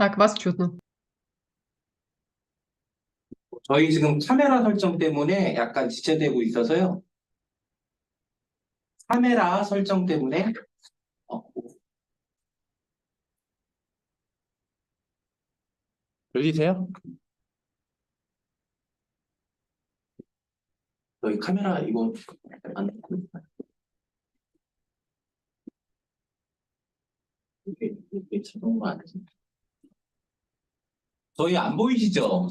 Так, вас чутно. 저희 지금 카메라 설정 때문에 약간 지체되고 있어서요. 카메라 설정 때문에 들리세요? 저희 카메라 이거 안 이게 자동으로 안 되지. 저희 안 보이시죠?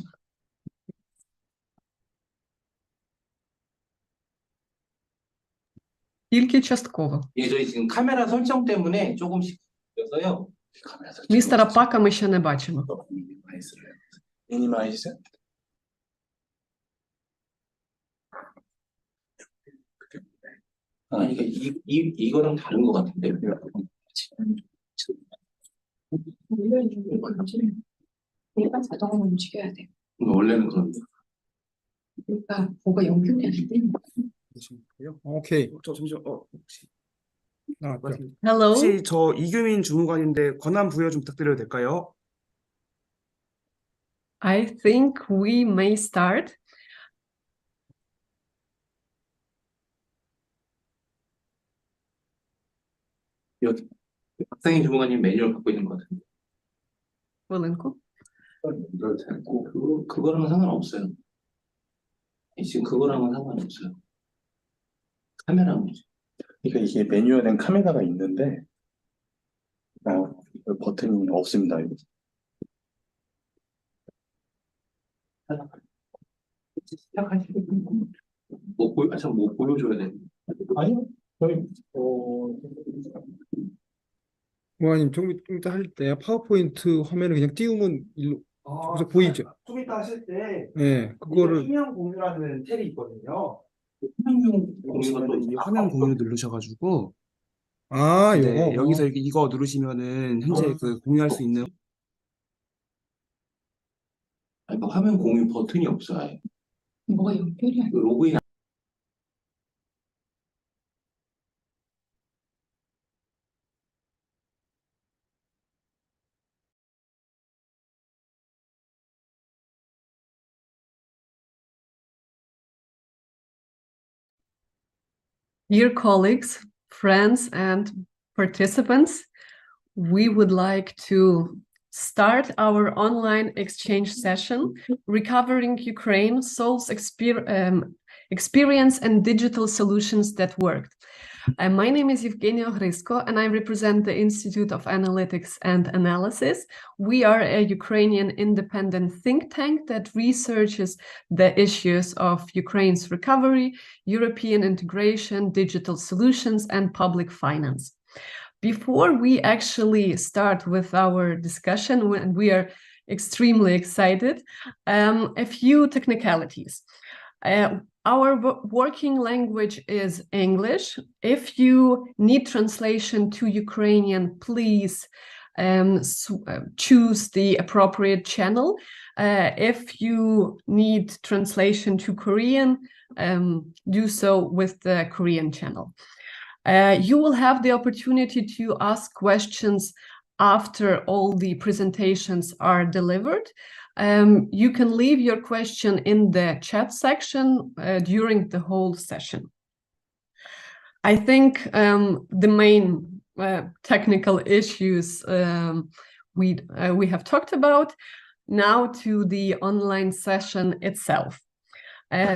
Тільки частково. 예, 저희 지금 카메라 설정 때문에 조금씩 들려서요. Містера Пака ми ще не бачимо. 미니마이즈. 아, 이거랑 다른 것 같은데. 얘가 자동으로 움직여야 돼. 원래는 그런데. 그러니까 뭐가 연결이 안 돼. 오케이. 잠시만. 혹시 Hello. 혹시 저 이규민 주무관인데 권한 부여 좀 부탁드려도 될까요? I think we may start. 여기 박상희 주무관님 매뉴얼 갖고 있는 것 같은데. Хвилинку. 그거랑은 상관없어요. 지금 그거랑은 상관없어요. 카메라 문제. 그러니까 이게 매뉴얼엔 카메라가 있는데 버튼이 없습니다. 이거. 시작하시고 뭐 보여줘야 돼. 아니요. 저희 무관님 좀 이따 할 때 파워포인트 화면을 그냥 띄우면 일로 계속 보이죠? 좀 이따 하실 때 네, 그거를 화면 공유라는 탭이 있거든요. 공유가 또 이 화면 공유 누르셔가지고 요거 여기서 이거 누르시면은 현재 그 공유할 수 있는 그러니까 화면 공유 버튼이 없어요. 뭐가 연결이 안 돼. 로그인 Dear colleagues, friends, and participants, we would like to start our online exchange session, Recovering Ukraine, Seoul's Experience and Digital Solutions That Worked. My name is Evgenia Hrysko, and I represent the Institute of Analytics and Analysis. We are a Ukrainian independent think tank that researches the issues of Ukraine's recovery, European integration, digital solutions, and public finance. Before we actually start with our discussion, and we are extremely excited, a few technicalities. Our working language is English. If you need translation to Ukrainian, please choose the appropriate channel. If you need translation to Korean, do so with the Korean channel. You will have the opportunity to ask questions after all the presentations are delivered. You can leave your question in the chat section during the whole session. I think the main technical issues we have talked about. Now to the online session itself.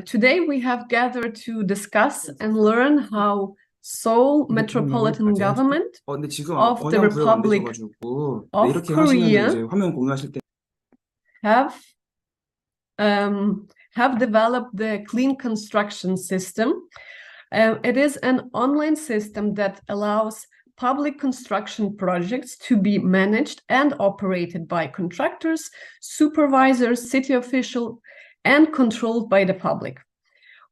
Today we have gathered to discuss and learn how Seoul Metropolitan Government 근데 지금 of the 권한 부여가 안 Republic 되셔가지고 of 이렇게 하시면 Korea 이제 화면 공유하실 때 have developed the clean construction system. It is an online system that allows public construction projects to be managed and operated by contractors, supervisors, city officials, and controlled by the public.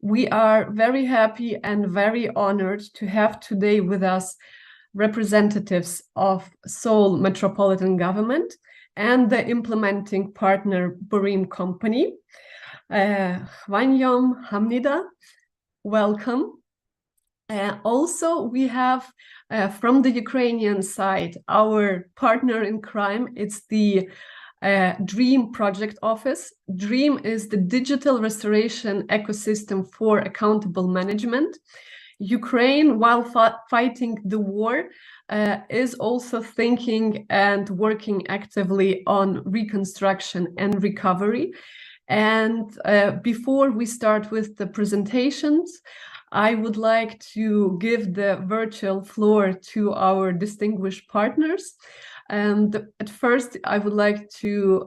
We are very happy and very honored to have today with us representatives of Seoul Metropolitan Government and the implementing partner Burim Company. Hwanyom Hamnida, welcome. Also, we have from the Ukrainian side, our partner in crime, it's the DREAM project office. DREAM is the digital restoration ecosystem for accountable management. Ukraine, while fighting the war, is also thinking and working actively on reconstruction and recovery. And before we start with the presentations, I would like to give the virtual floor to our distinguished partners. And at first, I would like to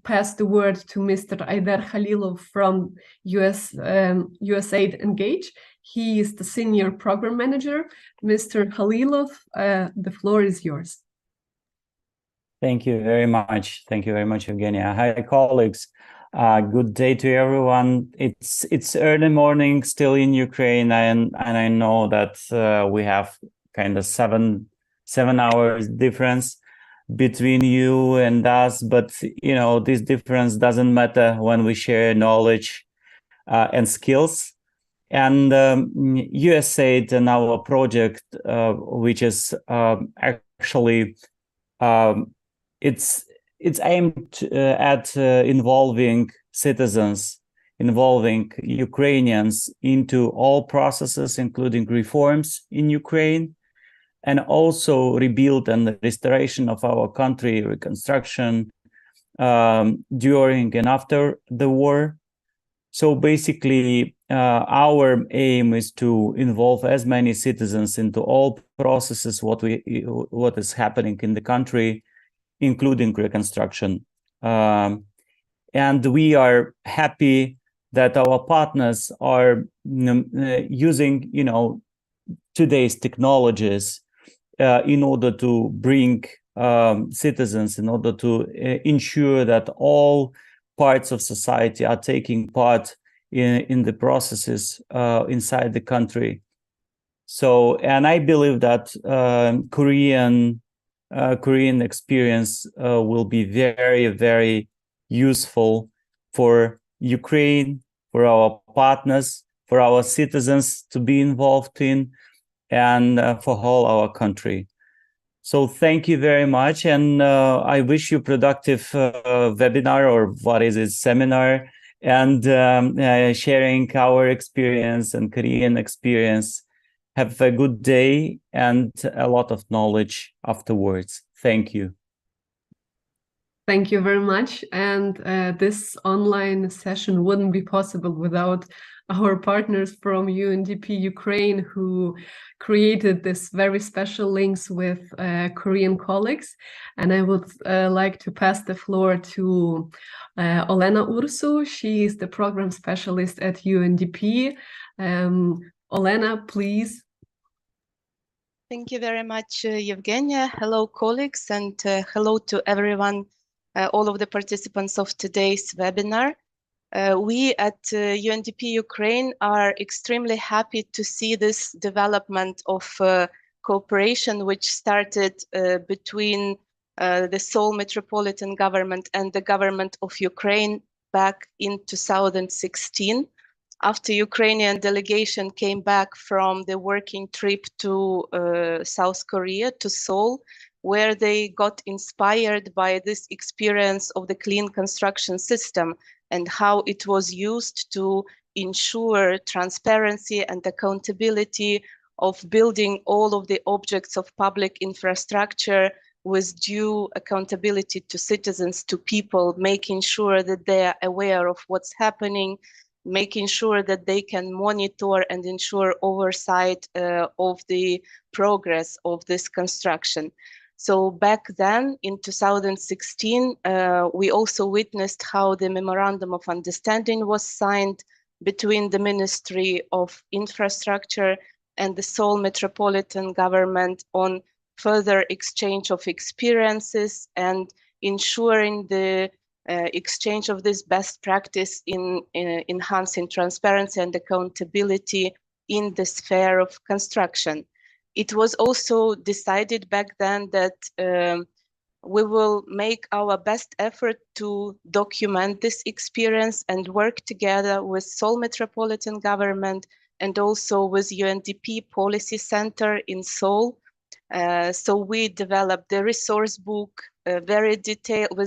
pass the word to Mr. Aider Khalilov from USAID Engage. He is the Senior Program Manager. Mr. Khalilov, the floor is yours. Thank you very much. Thank you very much, Evgenia. Hi, colleagues. Good day to everyone. It's early morning still in Ukraine, and I know that we have kind of seven hours difference between you and us, but you know, this difference doesn't matter when we share knowledge and skills. And USAID and our project, which is actually it's aimed at involving citizens, involving Ukrainians into all processes, including reforms in Ukraine, and also rebuild and restoration of our country, reconstruction during and after the war. So basically, our aim is to involve as many citizens into all processes, what is happening in the country, including reconstruction. And we are happy that our partners are using, you know, today's technologies in order to bring citizens, in order to ensure that all parts of society are taking part in the processes inside the country. So, and I believe that Korean experience will be very, very useful for Ukraine, for our partners, for our citizens to be involved in, and for all our country. So thank you very much, and I wish you productive webinar, or what is it, seminar, and sharing our experience and Korean experience. Have a good day and a lot of knowledge afterwards. Thank you. Thank you very much. And this online session wouldn't be possible without our partners from UNDP Ukraine, who created this very special links with Korean colleagues. And I would like to pass the floor to Olena Ursu. She is the program specialist at UNDP. Olena, please. Thank you very much, Evgenia. Hello, colleagues, and hello to everyone, all of the participants of today's webinar. We at UNDP Ukraine are extremely happy to see this development of cooperation, which started between the Seoul Metropolitan Government and the government of Ukraine back in 2016. After Ukrainian delegation came back from the working trip to South Korea, to Seoul, where they got inspired by this experience of the clean construction system and how it was used to ensure transparency and accountability of building all of the objects of public infrastructure with due accountability to citizens, to people, making sure that they are aware of what's happening, making sure that they can monitor and ensure oversight of the progress of this construction. So back then in 2016, we also witnessed how the Memorandum of Understanding was signed between the Ministry of Infrastructure and the Seoul Metropolitan Government on further exchange of experiences and ensuring the exchange of this best practice in enhancing transparency and accountability in the sphere of construction. It was also decided back then that we will make our best effort to document this experience and work together with Seoul Metropolitan Government and also with UNDP Policy Center in Seoul. So we developed the resource book, with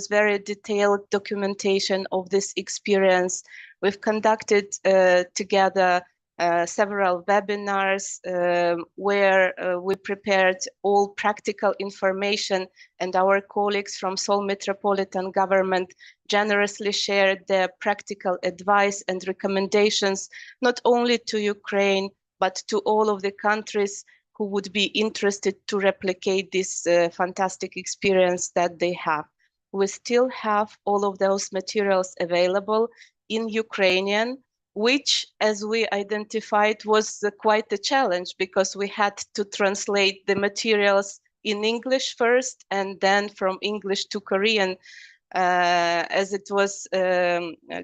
very detailed documentation of this experience. We've conducted together several webinars where we prepared all practical information, and our colleagues from Seoul Metropolitan Government generously shared their practical advice and recommendations, not only to Ukraine, but to all of the countries who would be interested to replicate this fantastic experience that they have. We still have all of those materials available in Ukrainian, which, as we identified, was quite a challenge because we had to translate the materials in English first and then from English to Korean, as it was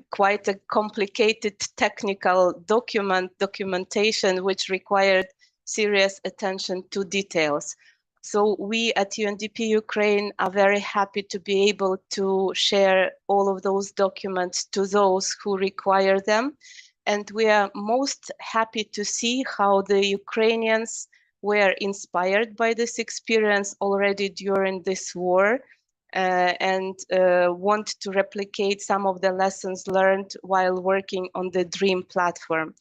quite a complicated technical documentation which required serious attention to details. So we at UNDP Ukraine are very happy to be able to share all of those documents to those who require them. And we are most happy to see how the Ukrainians were inspired by this experience already during this war and want to replicate some of the lessons learned while working on the DREAM platform.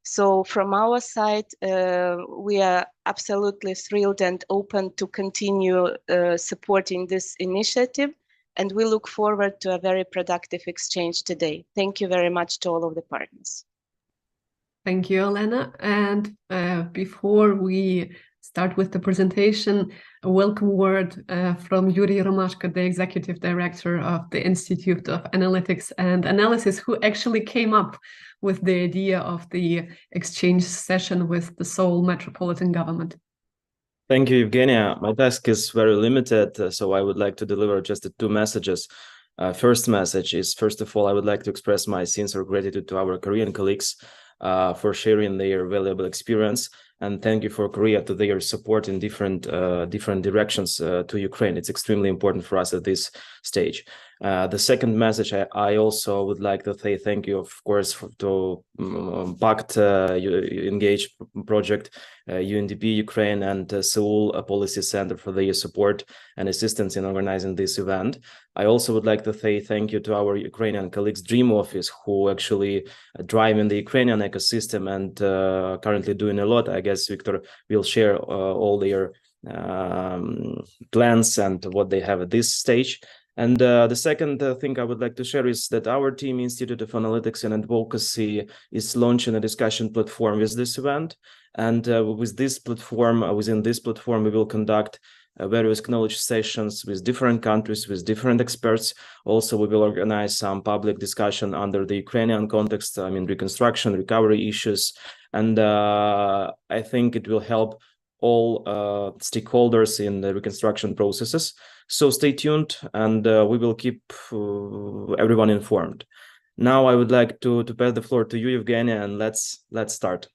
So from our side, we are absolutely thrilled and open to continue supporting this initiative, and we look forward to a very productive exchange today. Thank you very much to all of the partners. Thank you, Elena. And before we start with the presentation, a welcome word from Yuri Romashko, the Executive Director of the Institute of Analytics and Analysis, who actually came up with the idea of the exchange session with the Seoul Metropolitan Government. Thank you, Evgenia. My task is very limited, so I would like to deliver just two messages. First message is, first of all, I would like to express my sincere gratitude to our Korean colleagues for sharing their valuable experience, and thank you for Korea to their support in different directions to Ukraine. It's extremely important for us at this stage. The second message, I also would like to say thank you, of course, to PACT Engage project, UNDP Ukraine, and Seoul Policy Center for their support and assistance in organizing this event. I also would like to say thank you to our Ukrainian colleagues, Dream Office, who actually driving the Ukrainian ecosystem and currently doing a lot. I guess Victor will share all their plans and what they have at this stage. And the second thing I would like to share is that our team, Institute of Analytics and Advocacy, is launching a discussion platform with this event. And with this platform, within this platform, we will conduct various knowledge sessions with different countries, with different experts. Also, we will organize some public discussion under the Ukrainian context, I mean, reconstruction, recovery issues. And I think it will help all stakeholders in the reconstruction processes. So stay tuned, and we will keep everyone informed. Now I would like to pass the floor to you, Evgenia, and let's start.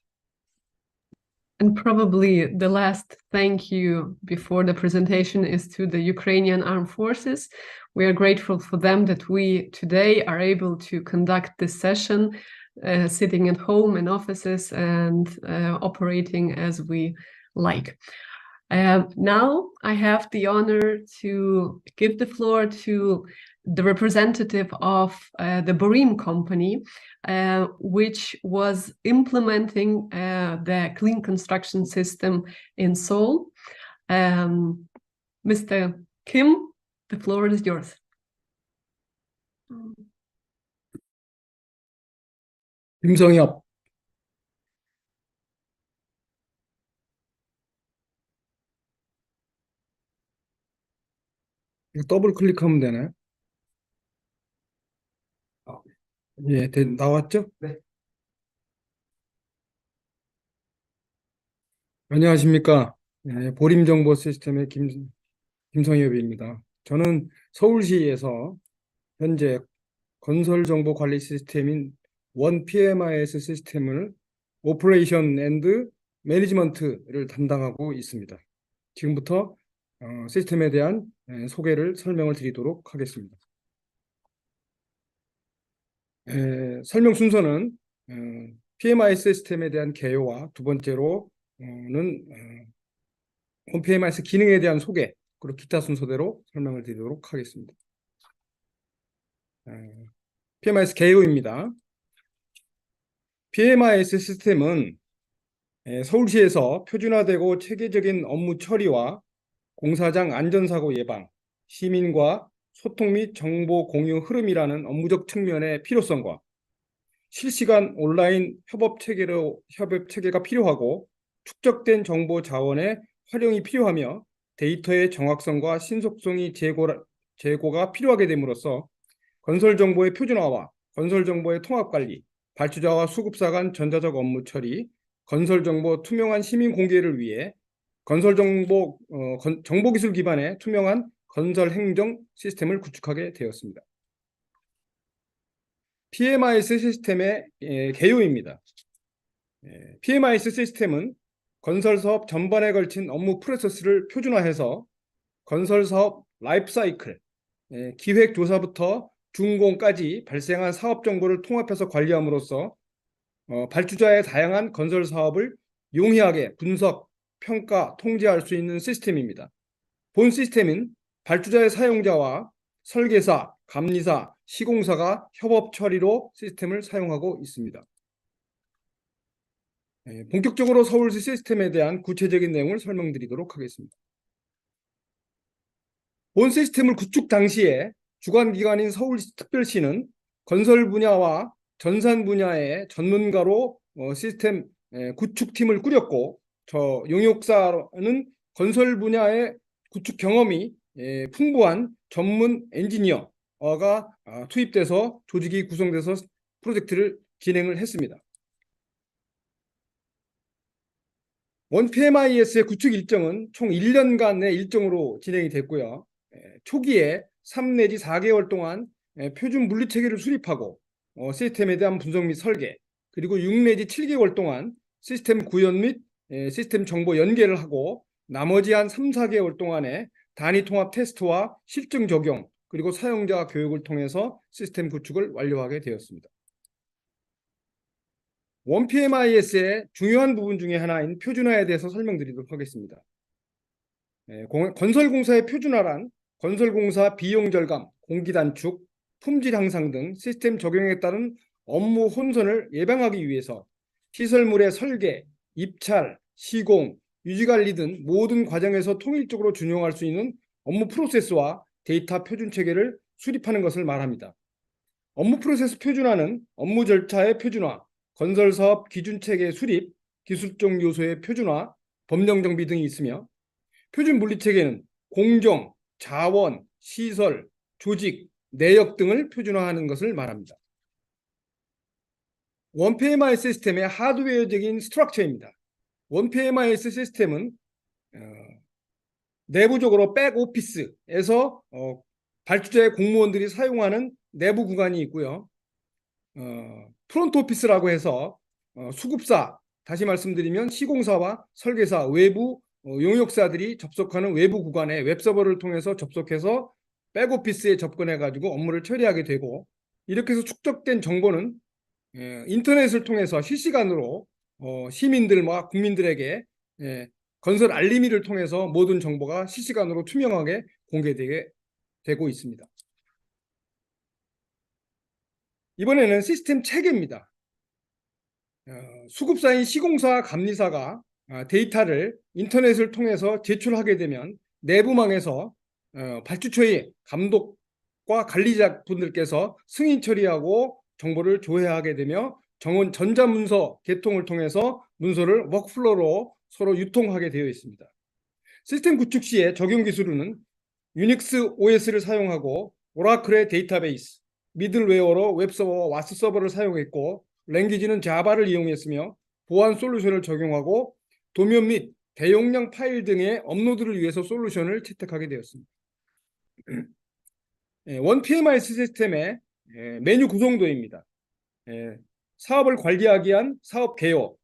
And probably the last thank you before the presentation is to the Ukrainian Armed Forces. We are grateful for them that we today are able to conduct this session, sitting at home in offices and operating as we like. Now I have the honor to give the floor to the representative of the Borim company, which was implementing the clean construction system in Seoul. Mr. Kim, the floor is yours. 김성엽. 더블 클릭하면 되나요? 예, 나왔죠? 네. 안녕하십니까? 예, 보림 정보 시스템의 김성엽입니다. 저는 서울시에서 현재 건설 정보 관리 시스템인 원 PMIS 시스템을 오퍼레이션 앤드 매니지먼트를 담당하고 있습니다. 지금부터 시스템에 대한 소개를 설명을 드리도록 하겠습니다. 설명 순서는 PMIS 시스템에 대한 개요와 두 번째로는 본 PMIS 기능에 대한 소개, 그리고 기타 순서대로 설명을 드리도록 하겠습니다. PMIS 개요입니다. PMIS 시스템은 서울시에서 표준화되고 체계적인 업무 처리와 공사장 안전사고 예방, 시민과 소통 및 정보 공유 흐름이라는 업무적 측면의 필요성과 실시간 온라인 협업 체계가 필요하고 축적된 정보 자원의 활용이 필요하며 데이터의 정확성과 신속성이 제고가 필요하게 됨으로써 건설 정보의 표준화와 건설 정보의 통합 관리, 발주자와 수급사 간 전자적 업무 처리, 건설 정보 투명한 시민 공개를 위해 건설 정보 기술 기반의 투명한 건설 행정 시스템을 구축하게 되었습니다. PMIS 시스템의 개요입니다. PMIS 시스템은 건설 사업 전반에 걸친 업무 프로세스를 표준화해서 건설 사업 라이프 사이클, 기획 조사부터 준공까지 발생한 사업 정보를 통합해서 관리함으로써 발주자의 다양한 건설 사업을 용이하게 분석, 평가, 통제할 수 있는 시스템입니다. 본 시스템은 발주자의 사용자와 설계사, 감리사, 시공사가 협업 처리로 시스템을 사용하고 있습니다. 본격적으로 서울시 시스템에 대한 구체적인 내용을 설명드리도록 하겠습니다. 본 시스템을 구축 당시에 주관기관인 서울특별시는 건설 분야와 전산 분야의 전문가로 시스템 구축팀을 꾸렸고, 저 용역사는 건설 분야의 구축 경험이 풍부한 전문 엔지니어가 투입돼서 조직이 구성돼서 프로젝트를 진행을 했습니다. 원 PMIS의 구축 일정은 총 1년간의 일정으로 진행이 됐고요. 초기에 3 내지 4개월 동안 표준 물리체계를 수립하고 시스템에 대한 분석 및 설계, 그리고 6 내지 7개월 동안 시스템 구현 및 시스템 정보 연계를 하고, 나머지 한 3, 4개월 동안에 단위 통합 테스트와 실증 적용, 그리고 사용자 교육을 통해서 시스템 구축을 완료하게 되었습니다. 원 PMIS의 중요한 부분 중에 하나인 표준화에 대해서 설명드리도록 하겠습니다. 건설공사의 표준화란 건설공사 비용 절감, 공기 단축, 품질 향상 등 시스템 적용에 따른 업무 혼선을 예방하기 위해서 시설물의 설계, 입찰, 시공, 유지관리 등 모든 과정에서 통일적으로 준용할 수 있는 업무 프로세스와 데이터 표준 체계를 수립하는 것을 말합니다. 업무 프로세스 표준화는 업무 절차의 표준화, 건설사업 기준체계 수립, 기술적 요소의 표준화, 법령 정비 등이 있으며, 표준 물리체계는 공정, 자원, 시설, 조직, 내역 등을 표준화하는 것을 말합니다. 원 PMIS 시스템의 하드웨어적인 스트럭처입니다. 원 PMIS 시스템은 내부적으로 백오피스에서 발주자의 공무원들이 사용하는 내부 구간이 있고요. 프론트 오피스라고 해서 수급사, 다시 말씀드리면 시공사와 설계사, 외부 용역사들이 접속하는 외부 구간에 웹서버를 통해서 접속해서 백오피스에 접근해가지고 업무를 처리하게 되고, 이렇게 해서 축적된 정보는 인터넷을 통해서 실시간으로 시민들과 국민들에게 건설 알림이를 통해서 모든 정보가 실시간으로 투명하게 공개되게 되고 있습니다. 이번에는 시스템 체계입니다. 수급사인 시공사, 감리사가 데이터를 인터넷을 통해서 제출하게 되면 내부망에서 발주처의 감독과 관리자분들께서 승인 처리하고 정보를 조회하게 되며 전자문서 개통을 통해서 문서를 워크플로우로 서로 유통하게 되어 있습니다. 시스템 구축 시에 적용 기술은 유닉스 OS를 사용하고 오라클의 데이터베이스, 미들웨어로 웹서버와 와스 서버를 사용했고, 랭귀지는 자바를 이용했으며 보안 솔루션을 적용하고 도면 및 대용량 파일 등의 업로드를 위해서 솔루션을 채택하게 되었습니다. 원 PMIS 시스템의 메뉴 구성도입니다. 사업을 관리하기 위한 사업 개요,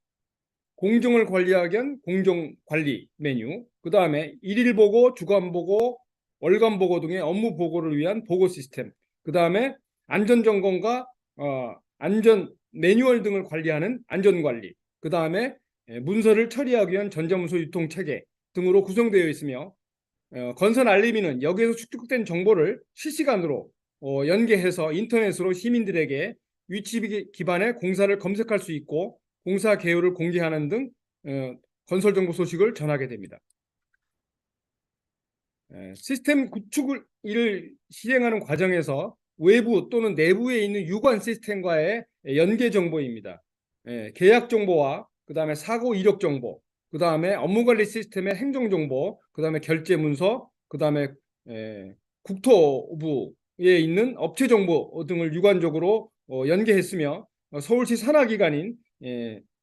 공정을 관리하기 위한 공정 관리 메뉴, 그 다음에 일일 보고, 주간 보고, 월간 보고 등의 업무 보고를 위한 보고 시스템, 그 다음에 안전 점검과 안전 매뉴얼 등을 관리하는 안전관리, 그 다음에 문서를 처리하기 위한 전자문서 유통체계 등으로 구성되어 있으며 건설 알림이는 여기에서 축적된 정보를 실시간으로 연계해서 인터넷으로 시민들에게 위치 기반의 공사를 검색할 수 있고 공사 개요를 공개하는 등 건설 정보 소식을 전하게 됩니다. 시스템 구축을 실행하는 과정에서 외부 또는 내부에 있는 유관 시스템과의 연계 정보입니다. 계약 정보와 그 다음에 사고 이력 정보, 그 다음에 업무관리 시스템의 행정 정보, 그 다음에 결제 문서, 그 다음에 국토부에 있는 업체 정보 등을 유관적으로 연계했으며 서울시 산하기관인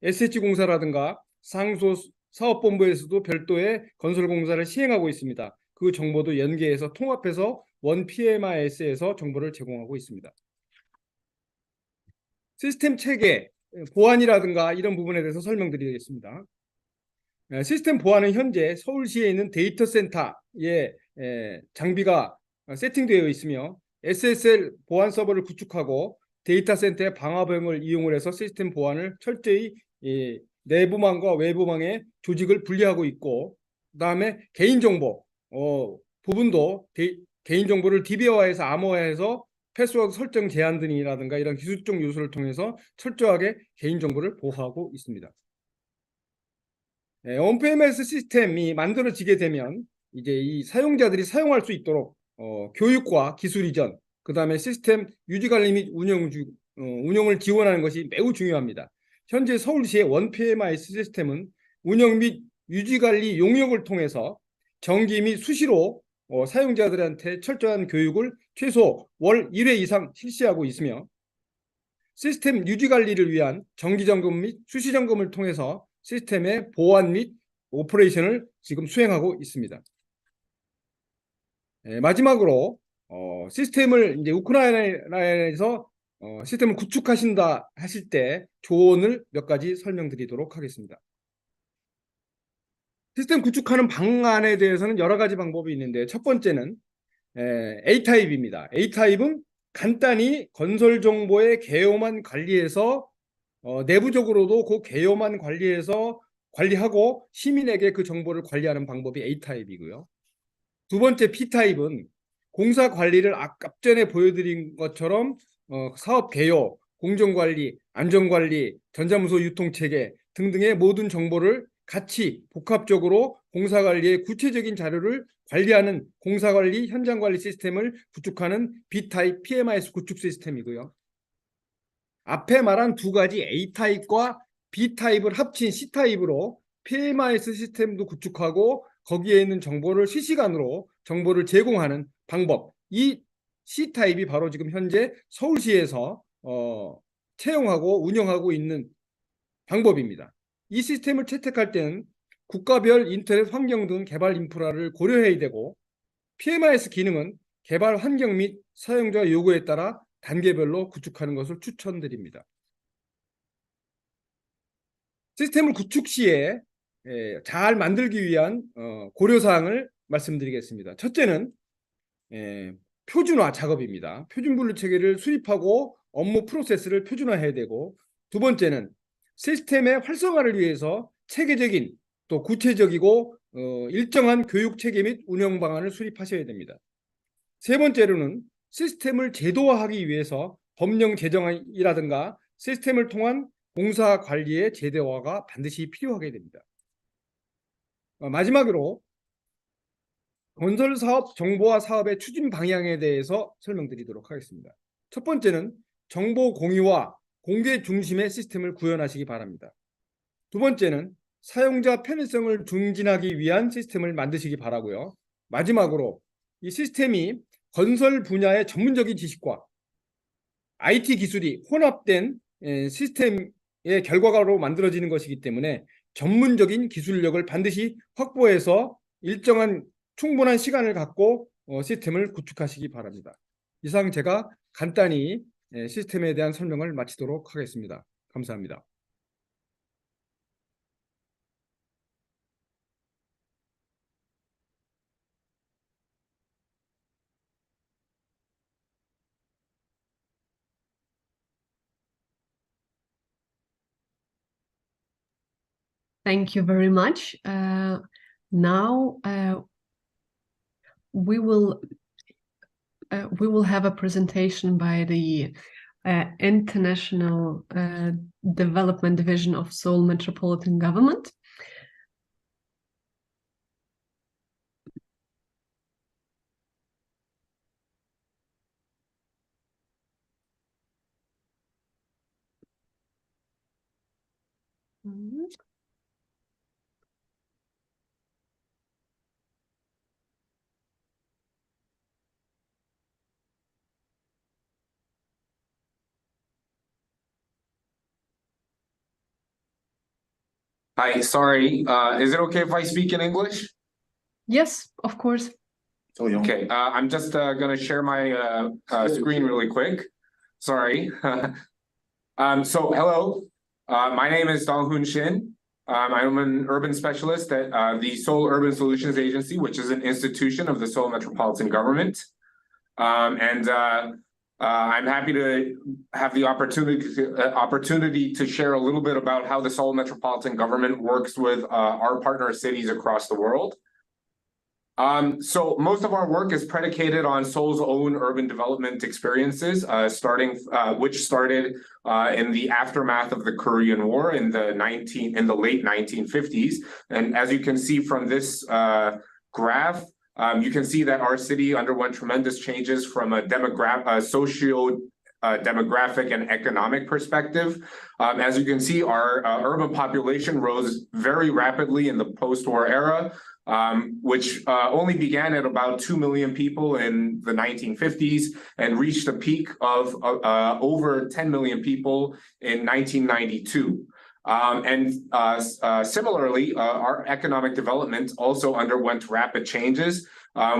SH공사라든가 상소 사업본부에서도 별도의 건설공사를 시행하고 있습니다. 그 정보도 연계해서 통합해서 원 PMIS에서 정보를 제공하고 있습니다. 시스템 체계, 보안이라든가 이런 부분에 대해서 설명드리겠습니다. 시스템 보안은 현재 서울시에 있는 데이터 센터에 장비가 세팅되어 있으며 SSL 보안 서버를 구축하고 데이터 센터의 방화벽을 이용을 해서 시스템 보안을 철저히 내부망과 외부망의 조직을 분리하고 있고, 그다음에 개인정보 부분도 개인정보를 DB화해서 암호화해서 패스워드 설정 제한 등이라든가 이런 기술적 요소를 통해서 철저하게 개인정보를 보호하고 있습니다. 온프레미스 시스템이 만들어지게 되면 이제 이 사용자들이 사용할 수 있도록 교육과 기술 이전, 그 다음에 시스템 유지관리 및 운영을 지원하는 것이 매우 중요합니다. 현재 서울시의 원 PMIS 시스템은 운영 및 유지관리 용역을 통해서 정기 및 수시로 사용자들한테 철저한 교육을 최소 월 1회 이상 실시하고 있으며 시스템 유지관리를 위한 정기점검 및 수시점검을 통해서 시스템의 보안 및 오퍼레이션을 지금 수행하고 있습니다. 마지막으로 시스템을 이제 우크라이나에서 시스템을 구축하신다 하실 때 조언을 몇 가지 설명드리도록 하겠습니다. 시스템 구축하는 방안에 대해서는 여러 가지 방법이 있는데 첫 번째는 A타입입니다. A타입은 간단히 건설 정보의 개요만 관리해서 내부적으로도 그 개요만 관리하고 시민에게 그 정보를 관리하는 방법이 A타입이고요. 두 번째 B타입은 공사 관리를 앞전에 보여드린 것처럼 사업 개요, 공정관리, 안전관리, 전자문서 유통체계 등등의 모든 정보를 같이 복합적으로 공사관리의 구체적인 자료를 관리하는 공사관리 현장관리 시스템을 구축하는 B타입 PMIS 구축 시스템이고요. 앞에 말한 두 가지 A타입과 B타입을 합친 C타입으로 PMIS 시스템도 구축하고 거기에 있는 정보를 실시간으로 정보를 제공하는 방법, 이 C타입이 바로 지금 현재 서울시에서 채용하고 운영하고 있는 방법입니다. 이 시스템을 채택할 때는 국가별 인터넷 환경 등 개발 인프라를 고려해야 되고 PMIS 기능은 개발 환경 및 사용자 요구에 따라 단계별로 구축하는 것을 추천드립니다. 시스템을 구축 시에 잘 만들기 위한 고려사항을 말씀드리겠습니다. 첫째는 표준화 작업입니다. 표준분류 체계를 수립하고 업무 프로세스를 표준화해야 되고, 두 번째는 시스템의 활성화를 위해서 체계적인 또 구체적이고 일정한 교육 체계 및 운영 방안을 수립하셔야 됩니다. 세 번째로는 시스템을 제도화하기 위해서 법령 제정이라든가 시스템을 통한 공사 관리의 제도화가 반드시 필요하게 됩니다. 마지막으로 건설 사업 정보화 사업의 추진 방향에 대해서 설명드리도록 하겠습니다. 첫 번째는 정보 공유와 공개 중심의 시스템을 구현하시기 바랍니다. 두 번째는 사용자 편의성을 증진하기 위한 시스템을 만드시기 바라고요. 마지막으로 이 시스템이 건설 분야의 전문적인 지식과 IT 기술이 혼합된 시스템의 결과로 만들어지는 것이기 때문에 전문적인 기술력을 반드시 확보해서 일정한 충분한 시간을 갖고 시스템을 구축하시기 바랍니다. 이상 제가 간단히 시스템에 대한 설명을 마치도록 하겠습니다. 감사합니다. Thank you very much. Now we will have a presentation by the International Development Division of Seoul Metropolitan Government. Hi, sorry. Is it okay if I speak in English? Yes, of course. Okay, I'm just gonna share my screen really quick. Sorry. So hello, my name is Dong-Hoon Shin. I'm an urban specialist at the Seoul Urban Solutions Agency, which is an institution of the Seoul Metropolitan Government. I'm happy to have the opportunity to share a little bit about how the Seoul Metropolitan Government works with our partner cities across the world. So most of our work is predicated on Seoul's own urban development experiences, which started in the aftermath of the Korean War in the late 1950s. And as you can see from this graph, you can see that our city underwent tremendous changes from a socio-demographic and economic perspective. As you can see, our urban population rose very rapidly in the post-war era, which only began at about 2 million people in the 1950s and reached a peak of over 10 million people in 1992. Similarly, our economic development also underwent rapid changes.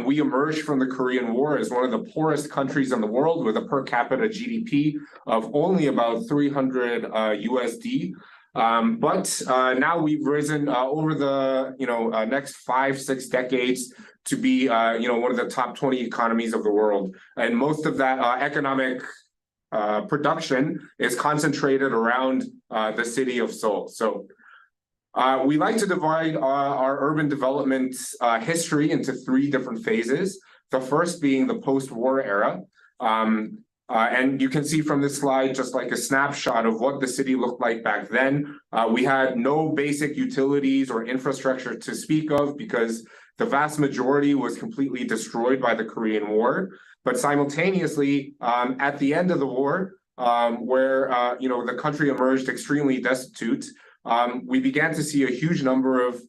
We emerged from the Korean War as one of the poorest countries in the world with a per capita GDP of only about 300 USD. But now we've risen over the next 5-6 decades to be one of the top 20 economies of the world, and most of that economic production is concentrated around the city of Seoul. So we like to divide our urban development history into 3 different phases. The first being the post-war era. And you can see from this slide just like a snapshot of what the city looked like back then. We had no basic utilities or infrastructure to speak of because the vast majority was completely destroyed by the Korean War. But simultaneously, at the end of the war, where the country emerged extremely destitute, we began to see a huge number of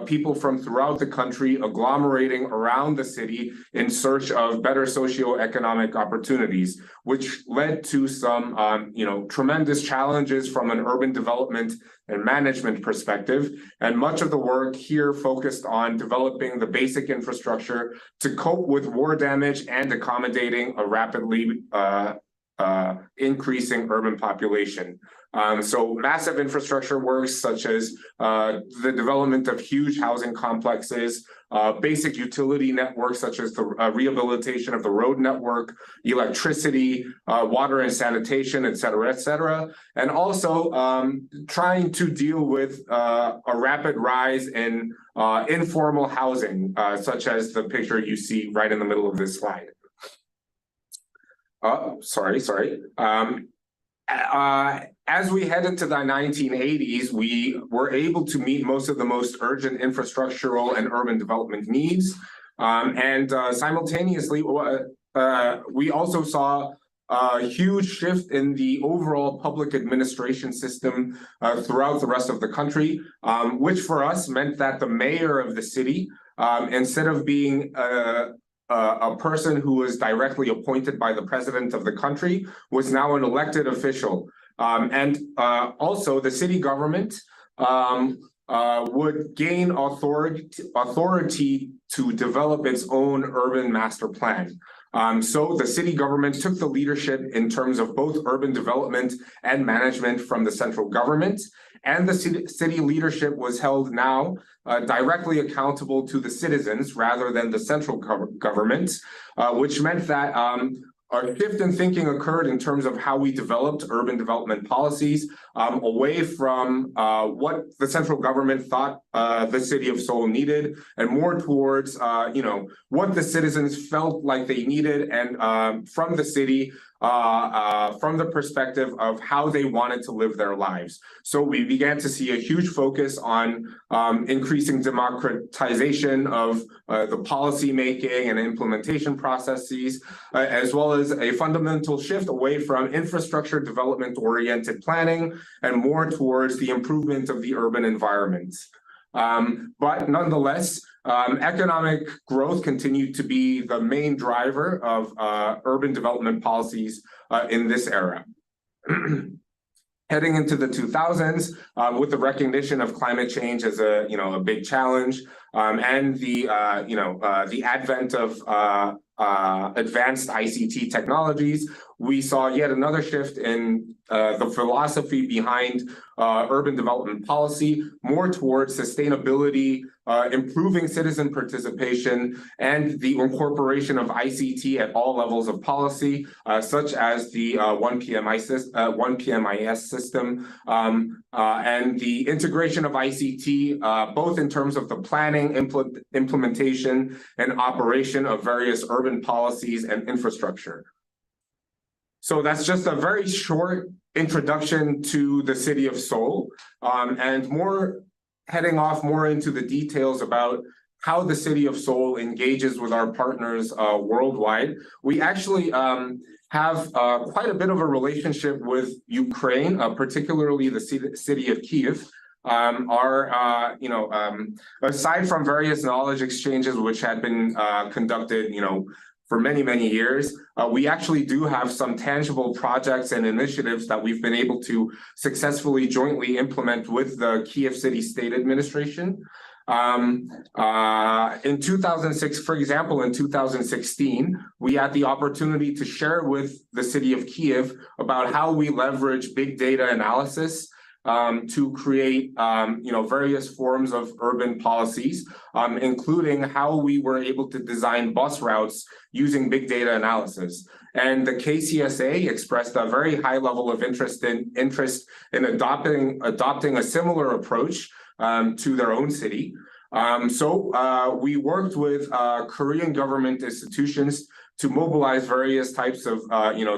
people from throughout the country agglomerating around the city in search of better socioeconomic opportunities, which led to some tremendous challenges from an urban development and management perspective. And much of the work here focused on developing the basic infrastructure to cope with war damage and accommodating a rapidly increasing urban population. So massive infrastructure works such as the development of huge housing complexes, basic utility networks such as the rehabilitation of the road network, electricity, water and sanitation, et cetera, and also trying to deal with a rapid rise in informal housing, such as the picture you see right in the middle of this slide. As we head into the 1980s, we were able to meet most of the most urgent infrastructural and urban development needs. Simultaneously, we also saw a huge shift in the overall public administration system throughout the rest of the country, which for us meant that the mayor of the city, instead of being a person who was directly appointed by the president of the country, was now an elected official. Also the city government would gain authority to develop its own urban master plan. So the city government took the leadership in terms of both urban development and management from the central government, and the city leadership was held now directly accountable to the citizens rather than the central government, which meant that a shift in thinking occurred in terms of how we developed urban development policies, away from what the central government thought the city of Seoul needed, and more towards what the citizens felt like they needed, and from the city, from the perspective of how they wanted to live their lives. So we began to see a huge focus on increasing democratization of the policy making and implementation processes, as well as a fundamental shift away from infrastructure development oriented planning and more towards the improvement of the urban environment. But nonetheless, economic growth continued to be the main driver of urban development policies in this era. Heading into the 2000s, with the recognition of climate change as a big challenge, and the advent of advanced ICT technologies, we saw yet another shift in the philosophy behind urban development policy, more towards sustainability, improving citizen participation, and the incorporation of ICT at all levels of policy, such as the 1PMIS system, and the integration of ICT, both in terms of the planning, implementation, and operation of various urban policies and infrastructure. So that's just a very short introduction to the city of Seoul, and heading off more into the details about how the city of Seoul engages with our partners worldwide. We actually have quite a bit of a relationship with Ukraine, particularly the city of Kyiv. Aside from various knowledge exchanges which had been conducted, for many, many years, we actually do have some tangible projects and initiatives that we've been able to successfully jointly implement with the Kyiv City State Administration. In 2006, for example, in 2016, we had the opportunity to share with the city of Kyiv about how we leverage big data analysis to create various forms of urban policies, including how we were able to design bus routes using big data analysis. And the KCSA expressed a very high level of interest in adopting a similar approach to their own city. So we worked with Korean government institutions to mobilize various types of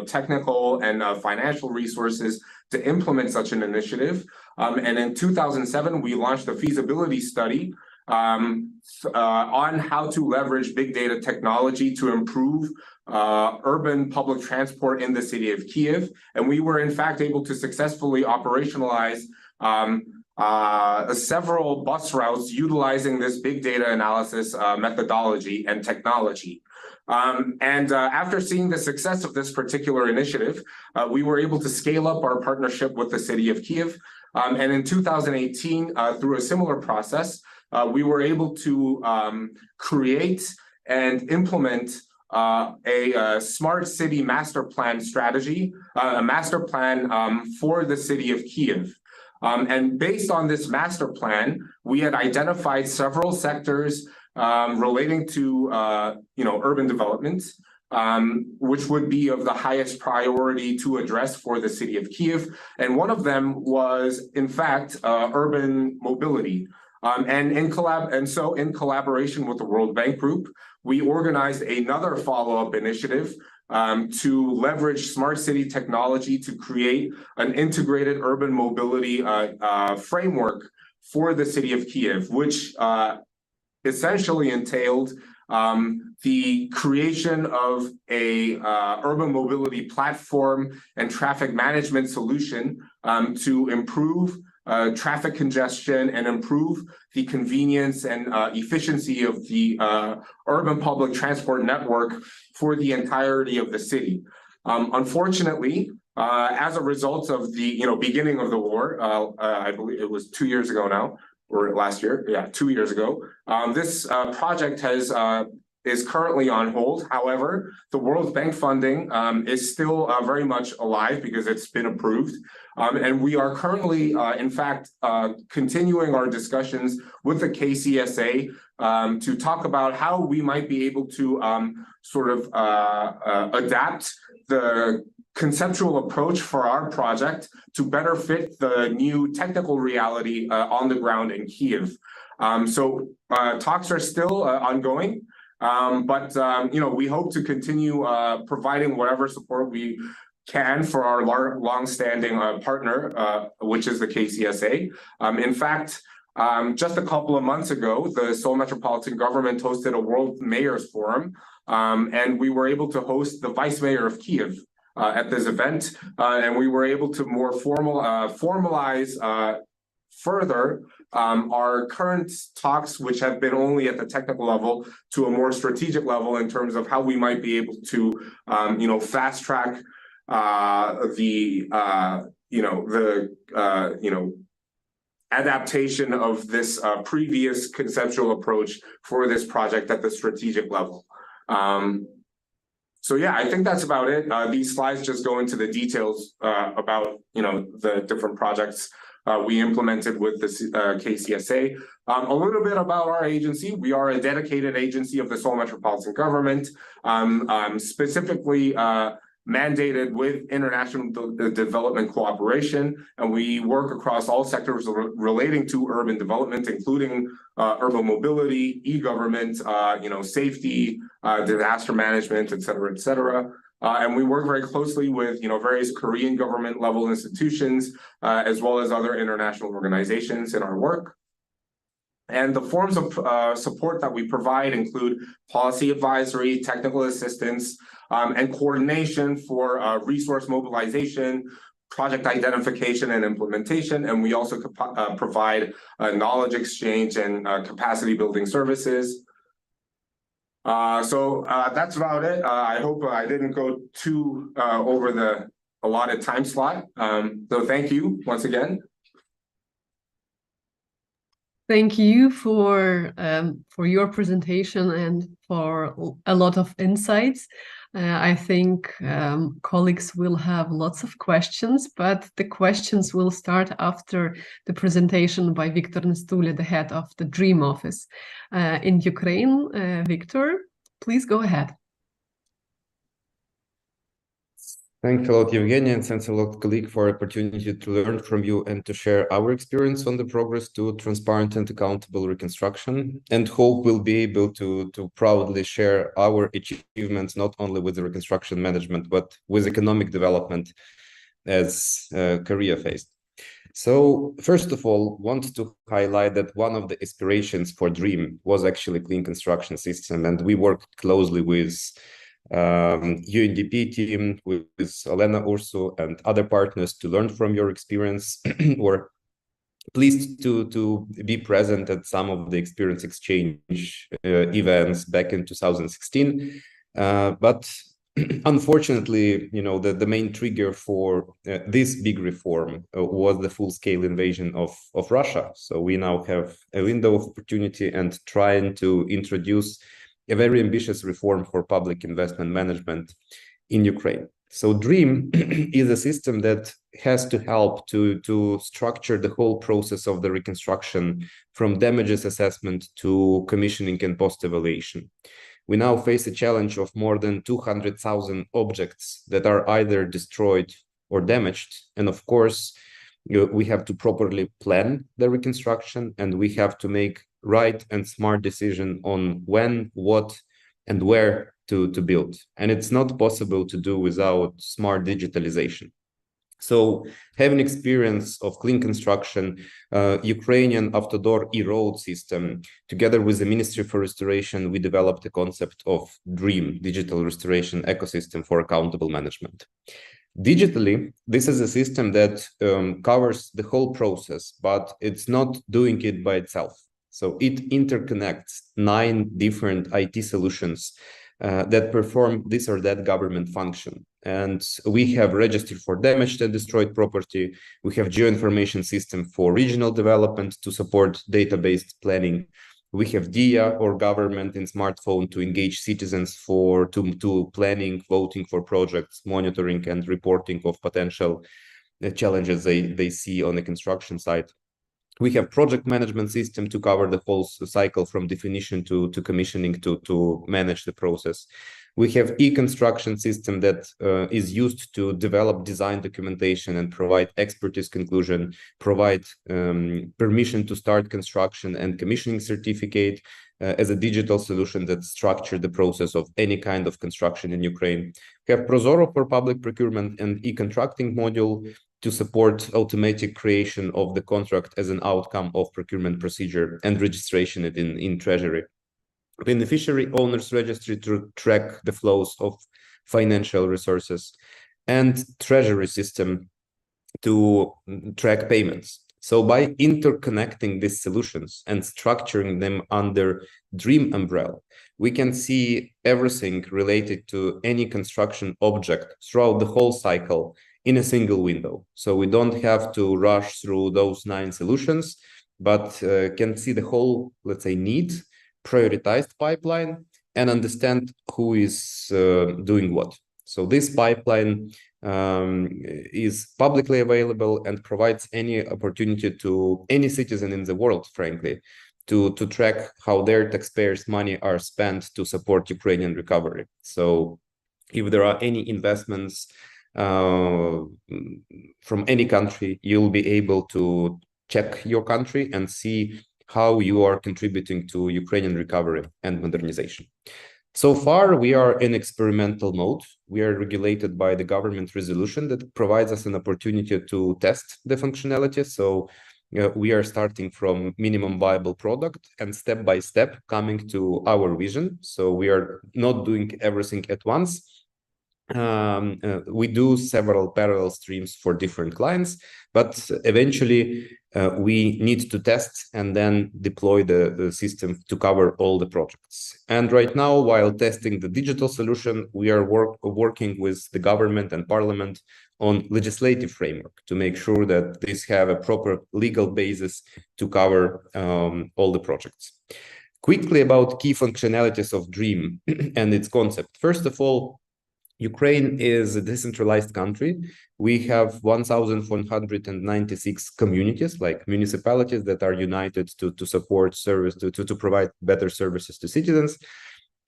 technical and financial resources to implement such an initiative. And in 2007, we launched a feasibility study on how to leverage big data technology to improve urban public transport in the city of Kyiv. And we were in fact able to successfully operationalize several bus routes utilizing this big data analysis methodology and technology. After seeing the success of this particular initiative, we were able to scale up our partnership with the city of Kyiv. And in 2018, through a similar process, we were able to create and implement a smart city master plan strategy, a master plan for the city of Kyiv. And based on this master plan, we had identified several sectors relating to urban development, which would be of the highest priority to address for the city of Kyiv. And one of them was, in fact, urban mobility. So in collaboration with the World Bank Group, we organized another follow-up initiative to leverage smart city technology to create an integrated urban mobility framework for the city of Kyiv, which essentially entailed the creation of a urban mobility platform and traffic management solution to improve traffic congestion and improve the convenience and efficiency of the urban public transport network for the entirety of the city. Unfortunately, as a result of the beginning of the war, I believe it was 2 years ago now, or last year, 2 years ago, this project is currently on hold. However, the World Bank funding is still very much alive because it's been approved. And we are currently, in fact, continuing our discussions with the KCSA to talk about how we might be able to adapt the conceptual approach for our project to better fit the new technical reality on the ground in Kyiv. Talks are still ongoing, but we hope to continue providing whatever support we can for our long-standing partner, which is the KCSA. In fact, just a couple of months ago, the Seoul Metropolitan Government hosted a World Mayors Forum, and we were able to host the Vice Mayor of Kyiv at this event, and we were able to more formalize further our current talks, which have been only at the technical level, to a more strategic level in terms of how we might be able to, fast track the adaptation of this previous conceptual approach for this project at the strategic level. So yeah, I think that's about it. These slides just go into the details about the different projects we implemented with the KCSA. A little bit about our agency. We are a dedicated agency of the Seoul Metropolitan Government, specifically mandated with international development cooperation, and we work across all sectors relating to urban development, including urban mobility, e-government, safety, disaster management, et cetera, and we work very closely with various Korean government level institutions, as well as other international organizations in our work. And the forms of support that we provide include policy advisory, technical assistance, and coordination for resource mobilization, project identification and implementation. And we also provide knowledge exchange and capacity building services. So that's about it. I hope I didn't go too over the allotted time slot. So thank you once again. Thank you for your presentation and for a lot of insights. I think colleagues will have lots of questions, but the questions will start after the presentation by Victor Nestule, the head of the DREAM office in Ukraine. Victor, please go ahead. Thanks a lot, Evgenia, and thanks a lot, colleague, for the opportunity to learn from you and to share our experience on the progress to transparent and accountable reconstruction, and hope we'll be able to proudly share our achievements, not only with the reconstruction management, but with economic development as Korea faced. So first of all, want to highlight that one of the aspirations for DREAM was actually clean construction system, and we worked closely with UNDP team, with Elena Ursu and other partners to learn from your experience. We're pleased to be present at some of the experience exchange events back in 2016. But unfortunately, the main trigger for this big reform was the full-scale invasion of Russia. So we now have a window of opportunity and trying to introduce a very ambitious reform for public investment management in Ukraine. So DREAM is a system that has to help to structure the whole process of the reconstruction, from damages assessment to commissioning and post-evaluation. We now face a challenge of more than 200,000 objects that are either destroyed or damaged. And of course, we have to properly plan the reconstruction, and we have to make right and smart decision on when, what, and where to build. And it's not possible to do without smart digitalization. So having experience of clean construction, Ukrainian Avtodor e-road system, together with the Ministry for Restoration, we developed the concept of DREAM, Digital Restoration Ecosystem for Accountable Management. Digitally, this is a system that covers the whole process, but it's not doing it by itself. So it interconnects 9 different IT solutions that perform this or that government function. And we have register for damaged and destroyed property. We have geoinformation system for regional development to support data-based planning. We have DIA, or government in smartphone, to engage citizens to planning, voting for projects, monitoring and reporting of potential challenges they see on the construction site. We have project management system to cover the whole cycle from definition to commissioning to manage the process. We have e-construction system that is used to develop design documentation and provide expertise conclusion, provide permission to start construction and commissioning certificate as a digital solution that structure the process of any kind of construction in Ukraine. We have Prozoro for public procurement and e-contracting module to support automatic creation of the contract as an outcome of procurement procedure and registration in Treasury. Beneficiary owners registry to track the flows of financial resources, and Treasury system to track payments. So by interconnecting these solutions and structuring them under DREAM umbrella, we can see everything related to any construction object throughout the whole cycle in a single window. So we don't have to rush through those 9 solutions, but can see the whole, let's say, need, prioritized pipeline, and understand who is doing what. So this pipeline is publicly available and provides any opportunity to any citizen in the world, frankly, to track how their taxpayers' money are spent to support Ukrainian recovery. So if there are any investments from any country, you'll be able to check your country and see how you are contributing to Ukrainian recovery and modernization. So far, we are in experimental mode. We are regulated by the government resolution that provides us an opportunity to test the functionality. So we are starting from minimum viable product and step by step coming to our vision. So we are not doing everything at once. We do several parallel streams for different clients, but eventually we need to test and then deploy the system to cover all the projects. And right now, while testing the digital solution, we are working with the government and parliament on legislative framework to make sure that these have a proper legal basis to cover all the projects. Quickly about key functionalities of DREAM and its concept. First of all, Ukraine is a decentralized country. We have 1,196 communities, like municipalities, that are united to support service, to provide better services to citizens.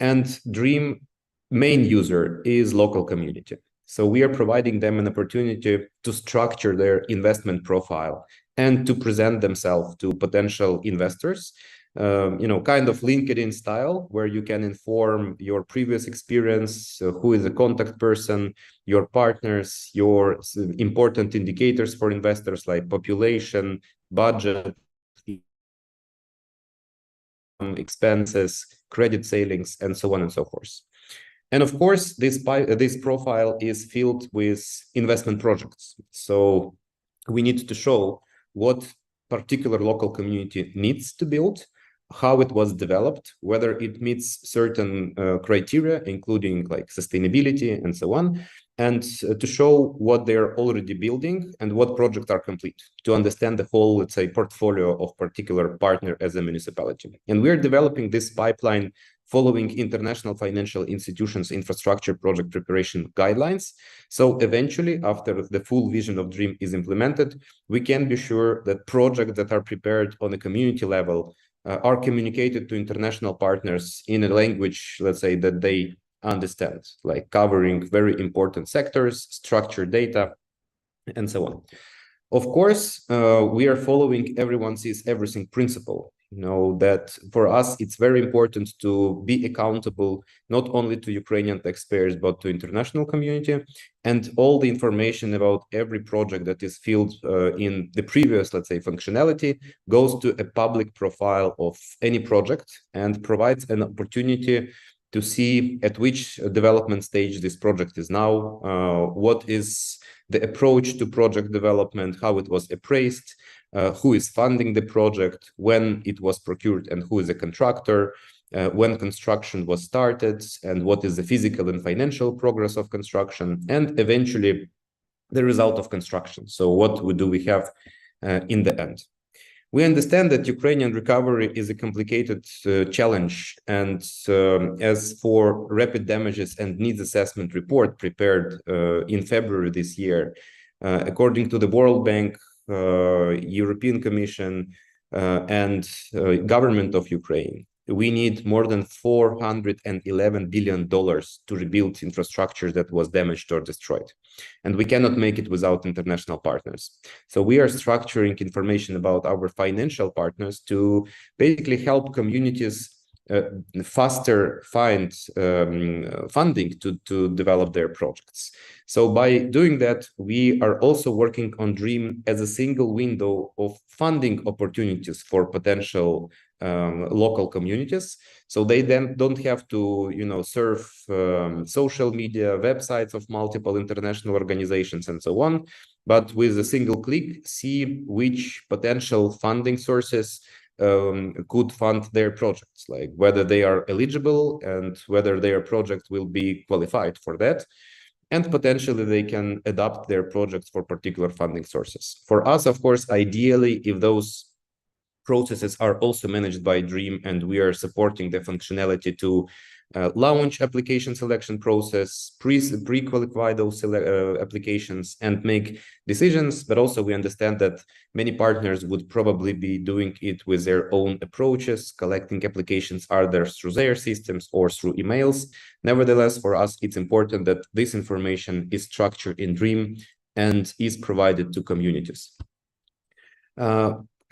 And DREAM main user is local community. So we are providing them an opportunity to structure their investment profile and to present themselves to potential investors. Kind of LinkedIn style, where you can inform your previous experience, who is the contact person, your partners, your important indicators for investors like population, budget, expenses, credit savings, and so on and so forth. And of course, this profile is filled with investment projects. So we need to show what particular local community needs to build, how it was developed, whether it meets certain criteria, including like sustainability and so on, and to show what they're already building and what projects are complete, to understand the whole, let's say, portfolio of particular partner as a municipality. And we're developing this pipeline following international financial institutions infrastructure project preparation guidelines. So eventually, after the full vision of DREAM is implemented, we can be sure that projects that are prepared on a community level are communicated to international partners in a language, let's say, that they understand, like covering very important sectors, structured data, and so on. Of course, we are following everyone sees everything principle. That for us, it's very important to be accountable not only to Ukrainian taxpayers, but to international community. And all the information about every project that is filled in the previous, let's say, functionality goes to a public profile of any project and provides an opportunity to see at which development stage this project is now, what is the approach to project development, how it was appraised, who is funding the project, when it was procured and who is a contractor, when construction was started, and what is the physical and financial progress of construction, and eventually the result of construction. So what do we have in the end? We understand that Ukrainian recovery is a complicated challenge, and as for rapid damages and needs assessment report prepared in February this year, according to the World Bank, European Commission, and government of Ukraine, we need more than $411 billion to rebuild infrastructure that was damaged or destroyed. And we cannot make it without international partners. So we are structuring information about our financial partners to basically help communities faster find funding to develop their projects. So by doing that, we are also working on DREAM as a single window of funding opportunities for potential local communities. So they then don't have to, surf social media websites of multiple international organizations and so on, but with a single click, see which potential funding sources could fund their projects, like whether they are eligible and whether their project will be qualified for that. And potentially they can adapt their projects for particular funding sources. For us, of course, ideally, if those processes are also managed by DREAM and we are supporting the functionality to launch application selection process, pre-qualify those applications and make decisions. But also we understand that many partners would probably be doing it with their own approaches, collecting applications either through their systems or through emails. Nevertheless, for us, it's important that this information is structured in DREAM and is provided to communities.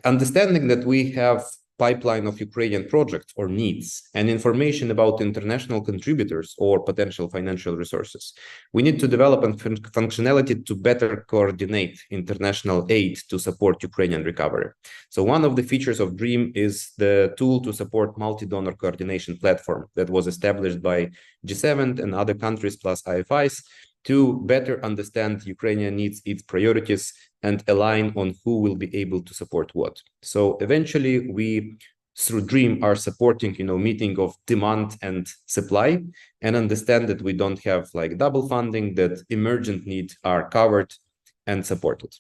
Understanding that we have pipeline of Ukrainian projects or needs and information about international contributors or potential financial resources, we need to develop functionality to better coordinate international aid to support Ukrainian recovery. So one of the features of DREAM is the tool to support multi-donor coordination platform that was established by G7 and other countries plus IFIs to better understand Ukrainian needs, its priorities, and align on who will be able to support what. So eventually we, through DREAM, are supporting, meeting of demand and supply and understand that we don't have like double funding, that emergent needs are covered and supported.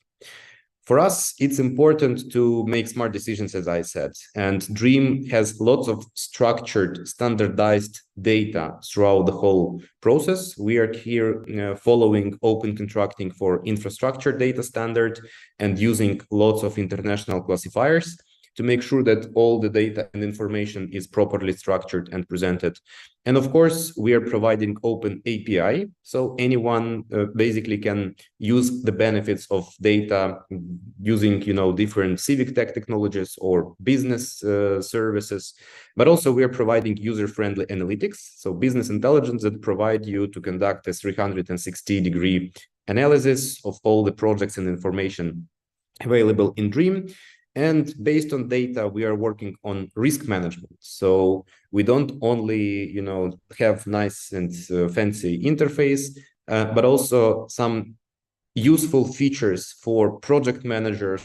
For us, it's important to make smart decisions, as I said, and DREAM has lots of structured, standardized data throughout the whole process. We are here following open contracting for infrastructure data standard and using lots of international classifiers to make sure that all the data and information is properly structured and presented. And of course, we are providing open API, so anyone basically can use the benefits of data using, different civic tech technologies or business services. But also we are providing user-friendly analytics, so business intelligence that provide you to conduct a 360-degree analysis of all the projects and information available in DREAM. And based on data, we are working on risk management. So we don't only, have nice and fancy interface, but also some useful features for project managers,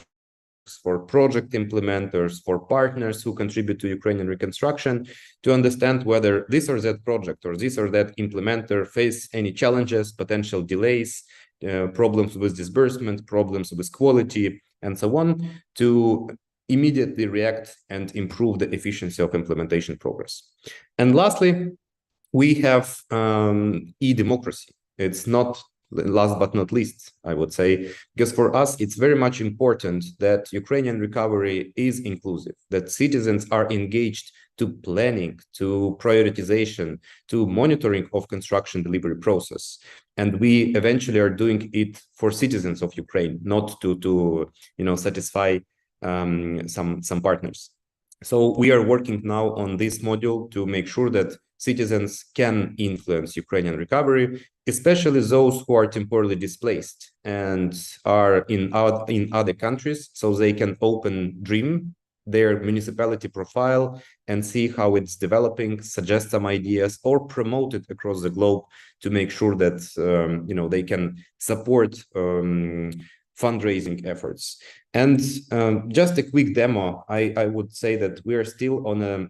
for project implementers, for partners who contribute to Ukrainian reconstruction, to understand whether this or that project or this or that implementer face any challenges, potential delays, problems with disbursement, problems with quality, and so on, to immediately react and improve the efficiency of implementation progress. And lastly, we have e-democracy. It's not last but not least, I would say, because for us, it's very much important that Ukrainian recovery is inclusive, that citizens are engaged to planning, to prioritization, to monitoring of construction delivery process. And we eventually are doing it for citizens of Ukraine, not to satisfy some partners. So we are working now on this module to make sure that citizens can influence Ukrainian recovery, especially those who are temporarily displaced and are in other countries, so they can open DREAM, their municipality profile, and see how it's developing, suggest some ideas, or promote it across the globe to make sure that they can support fundraising efforts. And just a quick demo, I would say that we are still on a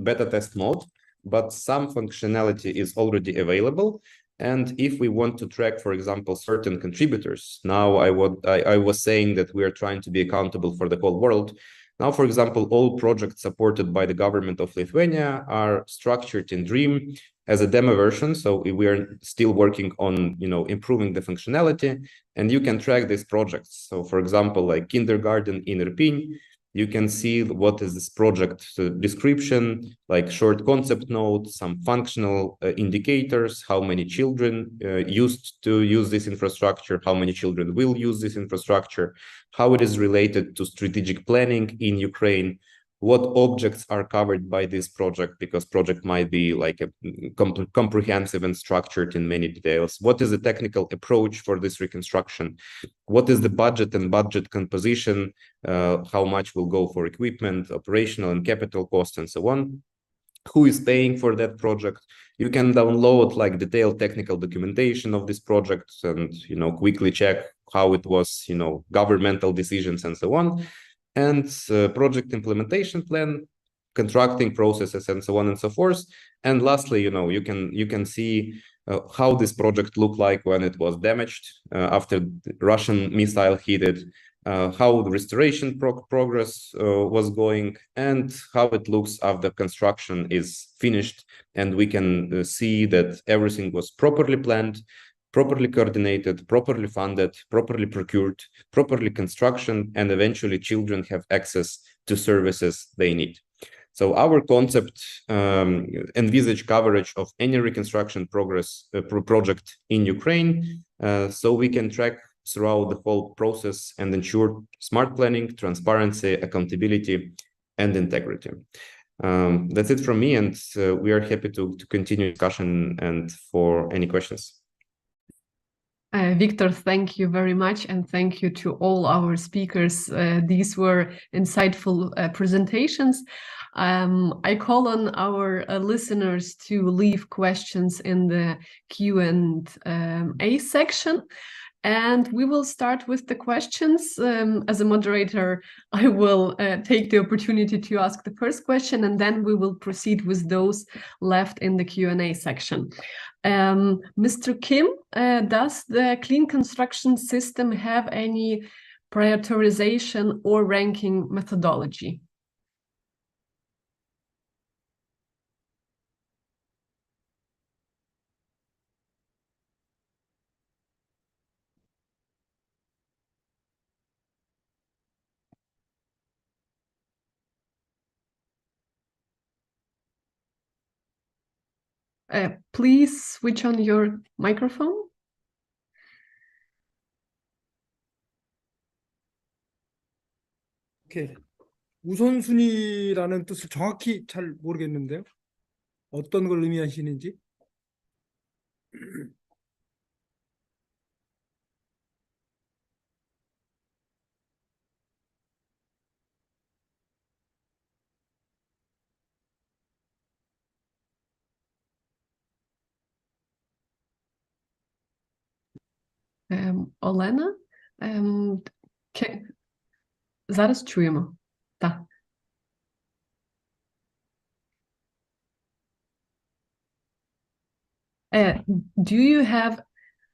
beta test mode, but some functionality is already available. And if we want to track, for example, certain contributors, now I was saying that we are trying to be accountable for the whole world. Now, for example, all projects supported by the government of Lithuania are structured in DREAM as a demo version. So we are still working on, improving the functionality, and you can track these projects. So, for example, like kindergarten in Irpin, you can see what is this project description, like short concept note, some functional indicators, how many children used to use this infrastructure, how many children will use this infrastructure, how it is related to strategic planning in Ukraine, what objects are covered by this project, because project might be like a comprehensive and structured in many details. What is the technical approach for this reconstruction? What is the budget and budget composition? How much will go for equipment, operational and capital costs, and so on? Who is paying for that project? You can download like detailed technical documentation of this project and, you know, quickly check how it was, you know, governmental decisions and so on. And project implementation plan, contracting processes, and so on and so forth. And lastly, you know, you can see how this project looked like when it was damaged after the Russian missile hit it, how the restoration progress was going, and how it looks after construction is finished. And we can see that everything was properly planned, properly coordinated, properly funded, properly procured, properly construction, and eventually children have access to services they need. So our concept envisage coverage of any reconstruction project in Ukraine, so we can track throughout the whole process and ensure smart planning, transparency, accountability, and integrity. That's it from me, and we are happy to continue discussion and for any questions. Victor, thank you very much, and thank you to all our speakers. These were insightful presentations. I call on our listeners to leave questions in the Q&A section. And we will start with the questions. As a moderator, I will take the opportunity to ask the first question, and then we will proceed with those left in the Q&A section. Mr. Kim, does the clean construction system have any prioritization or ranking methodology? Please switch on your microphone. 오케이. 우선순위라는 뜻을 정확히 잘 모르겠는데요. 어떤 걸 의미하시는지? Олена, зараз чуємо. Так. Do you have,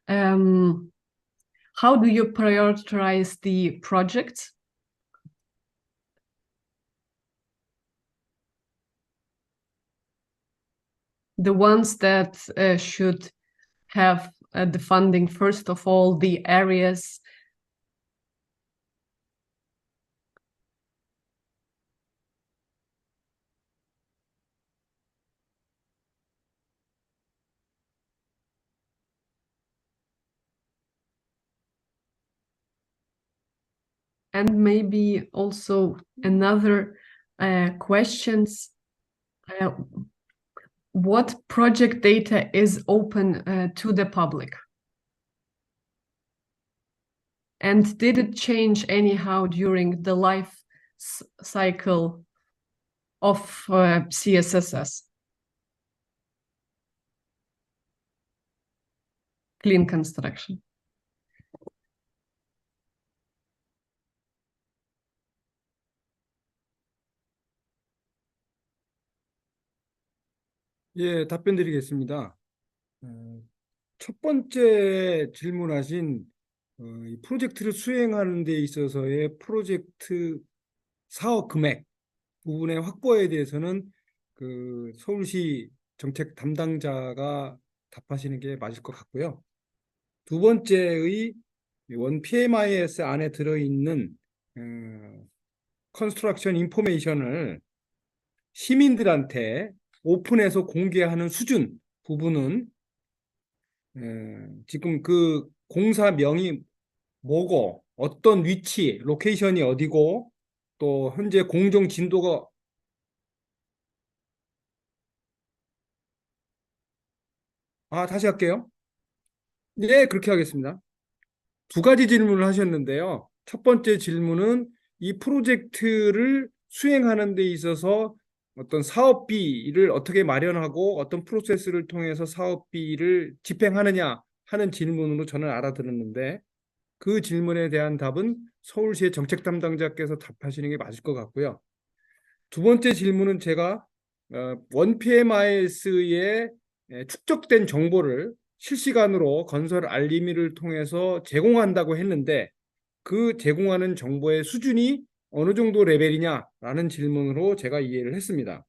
how do you prioritize the projects? The ones that should have the funding, first of all, the areas. And maybe also another questions. What project data is open to the public? And did it change anyhow during the life cycle of CSSS? Clean construction. 예, 답변 드리겠습니다. 첫 번째 질문하신 이 프로젝트를 수행하는 데 있어서의 프로젝트 사업 금액 부분의 확보에 대해서는 그 서울시 정책 담당자가 답하시는 게 맞을 것 같고요. 두 번째의 원 PMIS 안에 들어있는 컨스트럭션 인포메이션을 시민들한테 오픈해서 공개하는 수준 부분은 지금 그 공사명이 뭐고 어떤 위치, 로케이션이 어디고 또 현재 공정 진도가 다시 할게요. 네, 그렇게 하겠습니다. 두 가지 질문을 하셨는데요. 첫 번째 질문은 이 프로젝트를 수행하는 데 있어서 어떤 사업비를 어떻게 마련하고 어떤 프로세스를 통해서 사업비를 집행하느냐 하는 질문으로 저는 알아들었는데 그 질문에 대한 답은 서울시의 정책 담당자께서 답하시는 게 맞을 것 같고요. 두 번째 질문은 제가 1PMIS의 축적된 정보를 실시간으로 건설 알림이를 통해서 제공한다고 했는데 그 제공하는 정보의 수준이 어느 정도 레벨이냐라는 질문으로 제가 이해를 했습니다.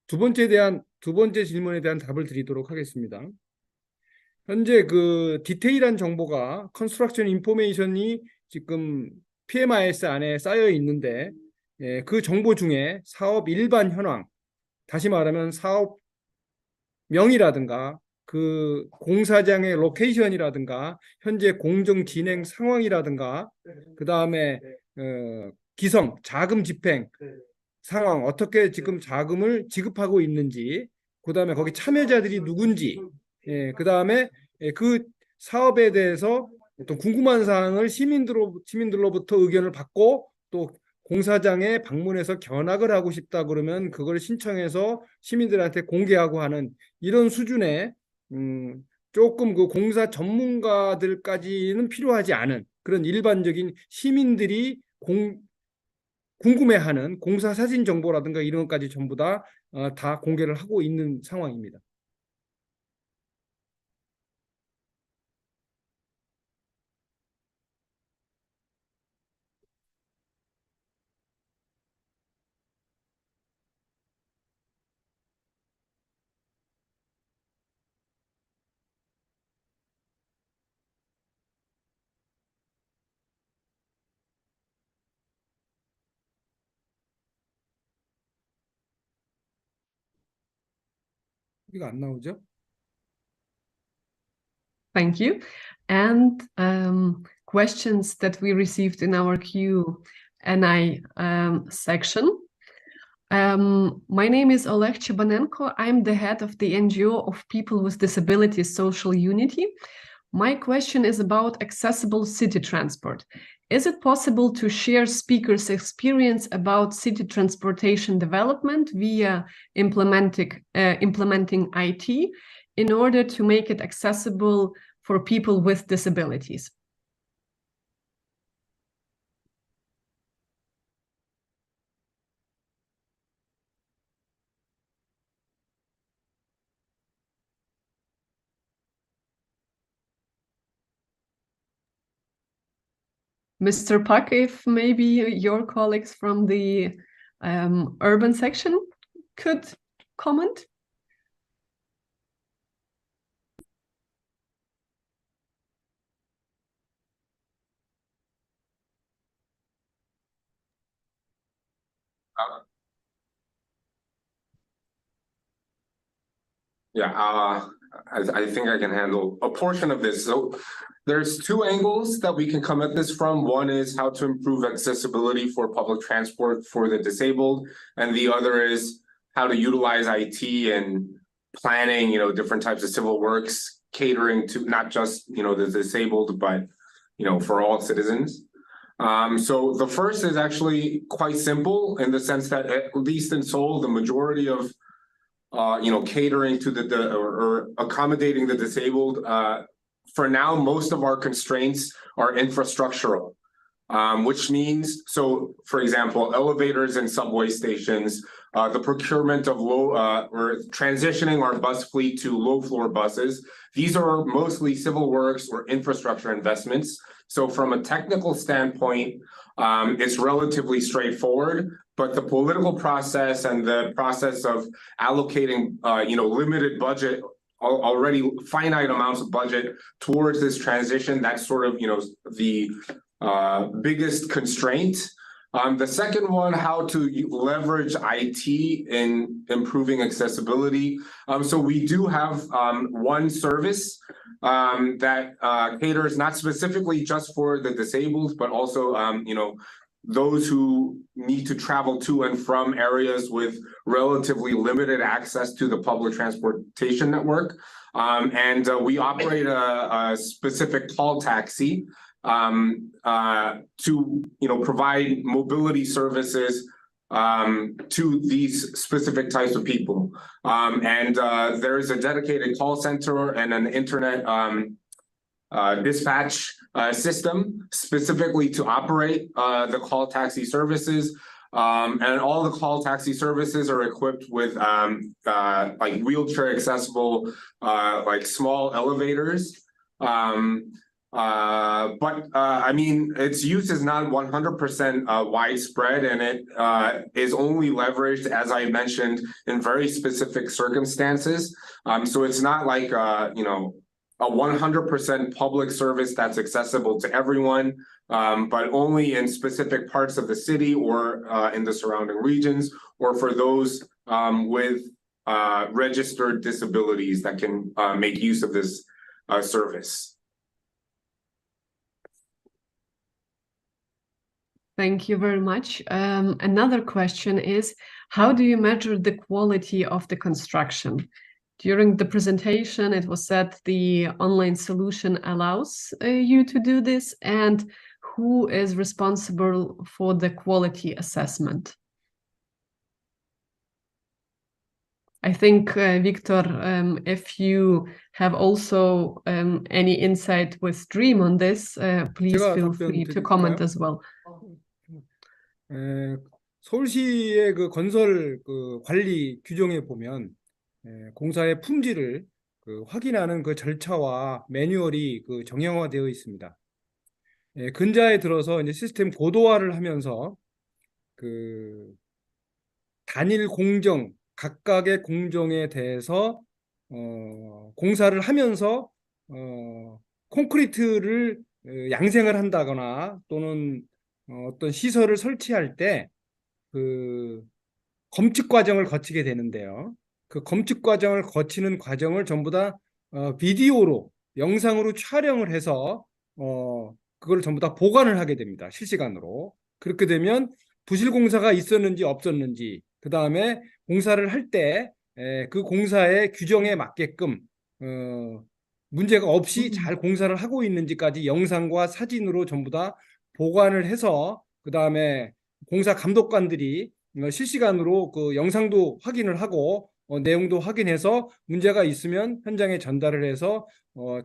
두 번째 질문에 대한 답을 드리도록 하겠습니다. 현재 그 디테일한 정보가 컨스트럭션 인포메이션이 지금 PMIS 안에 쌓여 있는데 그 정보 중에 사업 일반 현황, 다시 말하면 사업명이라든가 그 공사장의 로케이션이라든가 현재 공정 진행 상황이라든가 그 다음에 기성, 자금 집행 상황, 어떻게 지금 자금을 지급하고 있는지, 그 다음에 거기 참여자들이 누군지, 그 다음에 그 사업에 대해서 어떤 궁금한 사항을 시민들로부터 의견을 받고 또 공사장에 방문해서 견학을 하고 싶다 그러면 그걸 신청해서 시민들한테 공개하고 하는 이런 수준의 조금 그 공사 전문가들까지는 필요하지 않은 그런 일반적인 시민들이 궁금해하는 공사 사진 정보라든가 이런 것까지 전부 다 공개를 하고 있는 상황입니다. 이거 안 나오죠? Thank you. And questions that we received in our Q&A section. My name is Oleg Chebanenko. I'm the head of the NGO of People with Disabilities Social Unity. My question is about accessible city transport. Is it possible to share speakers' experience about city transportation development via implementing IT in order to make it accessible for people with disabilities? Mr. Pak, if maybe your colleagues from the urban section could comment? I think I can handle a portion of this. So there's two angles that we can come at this from. One is how to improve accessibility for public transport for the disabled, and the other is how to utilize IT and planning, different types of civil works, catering to not just, the disabled, but, for all citizens. So the first is actually quite simple in the sense that, at least in Seoul, the majority of catering to or accommodating the disabled. For now, most of our constraints are infrastructural, which means, so for example, elevators and subway stations, the procurement of or transitioning our bus fleet to low floor buses. These are mostly civil works or infrastructure investments. So from a technical standpoint, it's relatively straightforward, but the political process and the process of allocating, limited budget, already finite amounts of budget towards this transition, that's sort of, the biggest constraint. The second one, how to leverage IT in improving accessibility. So we do have one service that caters not specifically just for the disabled, but also, you know, those who need to travel to and from areas with relatively limited access to the public transportation network. And we operate a specific call taxi to, you know, provide mobility services to these specific types of people. And there is a dedicated call center and an internet dispatch system specifically to operate the call taxi services. And all the call taxi services are equipped with like wheelchair accessible, like small elevators. But I mean, its use is not 100% widespread, and it is only leveraged, as I mentioned, in very specific circumstances. So it's not like, you know, a 100% public service that's accessible to everyone, but only in specific parts of the city or in the surrounding regions, or for those with registered disabilities that can make use of this service. Thank you very much. Another question is, how do you measure the quality of the construction? During the presentation, it was said the online solution allows you to do this, and who is responsible for the quality assessment? I think, Victor, if you have also any insight with Dream on this, please feel free to comment as well. 서울시의 그 건설 그 관리 규정에 보면 공사의 품질을 확인하는 그 절차와 매뉴얼이 그 정형화되어 있습니다. 근자에 들어서 이제 시스템 고도화를 하면서 그 단일 공정, 각각의 공정에 대해서 공사를 하면서 콘크리트를 양생을 한다거나 또는 어떤 시설을 설치할 때 그 검측 과정을 거치게 되는데요. 그 검측 과정을 거치는 과정을 전부 다 비디오로, 영상으로 촬영을 해서 그걸 전부 다 보관을 하게 됩니다. 실시간으로. 그렇게 되면 부실 공사가 있었는지 없었는지, 그 다음에 공사를 할 때 그 공사의 규정에 맞게끔 문제가 없이 잘 공사를 하고 있는지까지 영상과 사진으로 전부 다 보관을 해서 그 다음에 공사 감독관들이 실시간으로 그 영상도 확인을 하고 내용도 확인해서 문제가 있으면 현장에 전달을 해서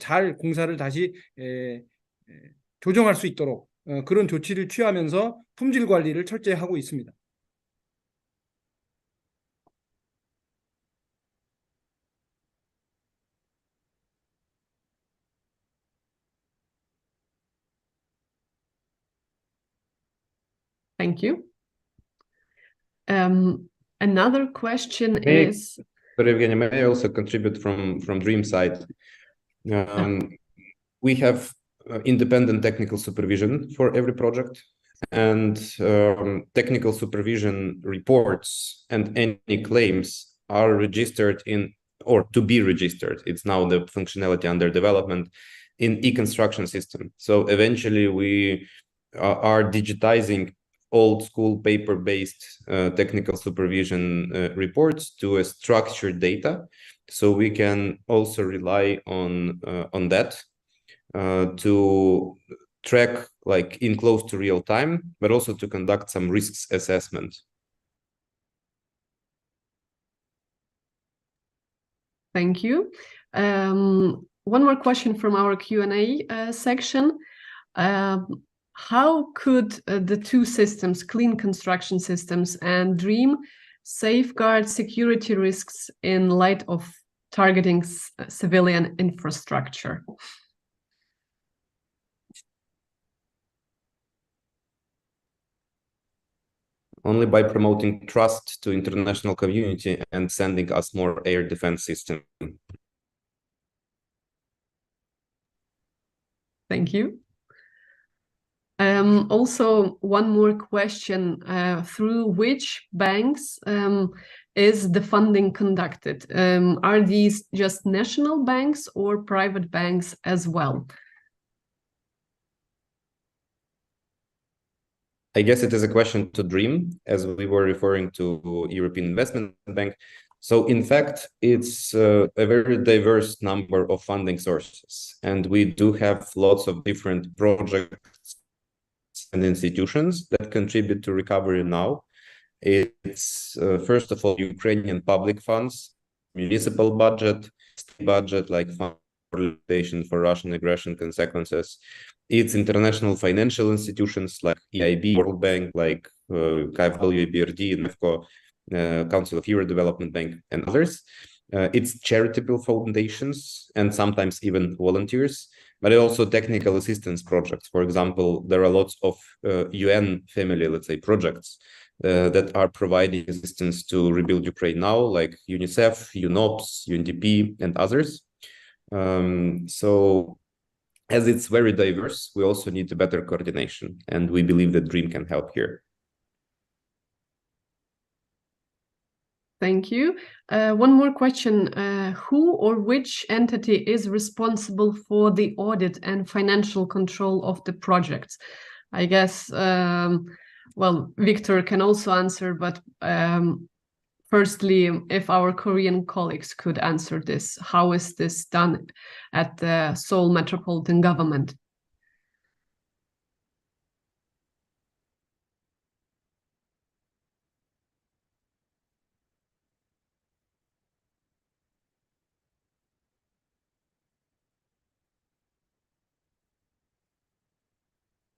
잘 공사를 다시 조정할 수 있도록 그런 조치를 취하면서 품질 관리를 철저히 하고 있습니다. Thank you. Another question is... But Evgenia, may I also contribute from Dream side? We have independent technical supervision for every project, and technical supervision reports and any claims are registered in, or to be registered. It's now the functionality under development in e-construction system. So eventually we are digitizing old school paper-based technical supervision reports to a structured data, so we can also rely on that to track like in close to real time, but also to conduct some risks assessment. Thank you. One more question from our Q&A section. How could the two systems, Clean Construction Systems and Dream, safeguard security risks in light of targeting civilian infrastructure? Only by promoting trust to international community and sending us more air defense system. Thank you. Also, one more question, through which banks is the funding conducted? Are these just national banks or private banks as well? I guess it is a question to DREAM, as we were referring to European Investment Bank. So in fact, it's a very diverse number of funding sources, and we do have lots of different projects and institutions that contribute to recovery now. It's first of all Ukrainian public funds, municipal budget, state budget like fund for Russian aggression consequences. It's international financial institutions like EIB, World Bank, like KfW, BRD, NEFCO, Council of Europe Development Bank, and others. It's charitable foundations and sometimes even volunteers, but also technical assistance projects. For example, there are lots of UN family, let's say, projects that are providing assistance to rebuild Ukraine now, like UNICEF, UNOPS, UNDP, and others. So as it's very diverse, we also need a better coordination, and we believe that DREAM can help here. Thank you. One more question. Who or which entity is responsible for the audit and financial control of the projects? I guess, well, Victor can also answer, but firstly, if our Korean colleagues could answer this, how is this done at the Seoul Metropolitan Government?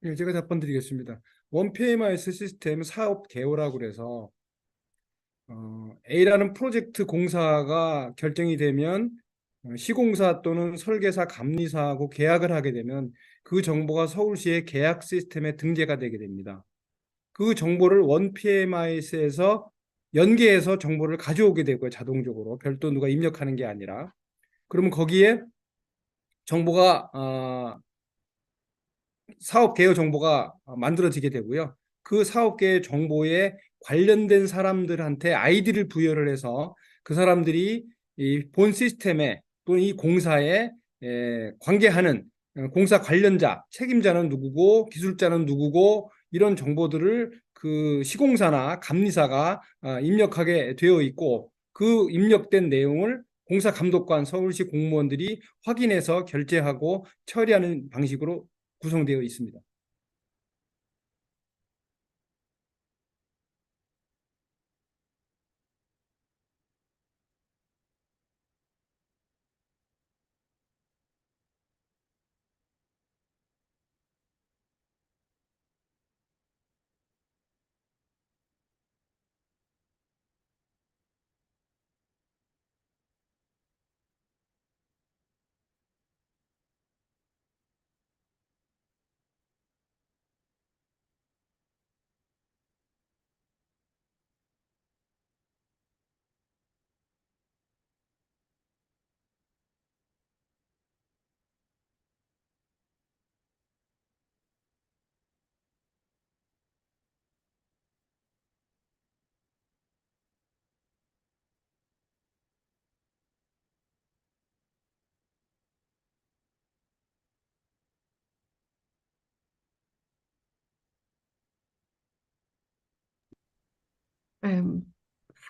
예, 제가 답변 드리겠습니다. 원PMIS 시스템 사업 개요라고 그래서 A라는 프로젝트 공사가 결정이 되면 시공사 또는 설계사, 감리사하고 계약을 하게 되면 그 정보가 서울시의 계약 시스템에 등재가 되게 됩니다. 그 정보를 원PMIS에서 연계해서 정보를 가져오게 되고요. 자동적으로 별도 누가 입력하는 게 아니라. 그러면 거기에 정보가 사업 개요 정보가 만들어지게 되고요. 그 사업 개요 정보에 관련된 사람들한테 아이디를 부여를 해서 그 사람들이 이 본 시스템에 또는 이 공사에 관계하는 공사 관련자, 책임자는 누구고 기술자는 누구고 이런 정보들을 그 시공사나 감리사가 입력하게 되어 있고 그 입력된 내용을 공사감독관, 서울시 공무원들이 확인해서 결재하고 처리하는 방식으로 구성되어 있습니다.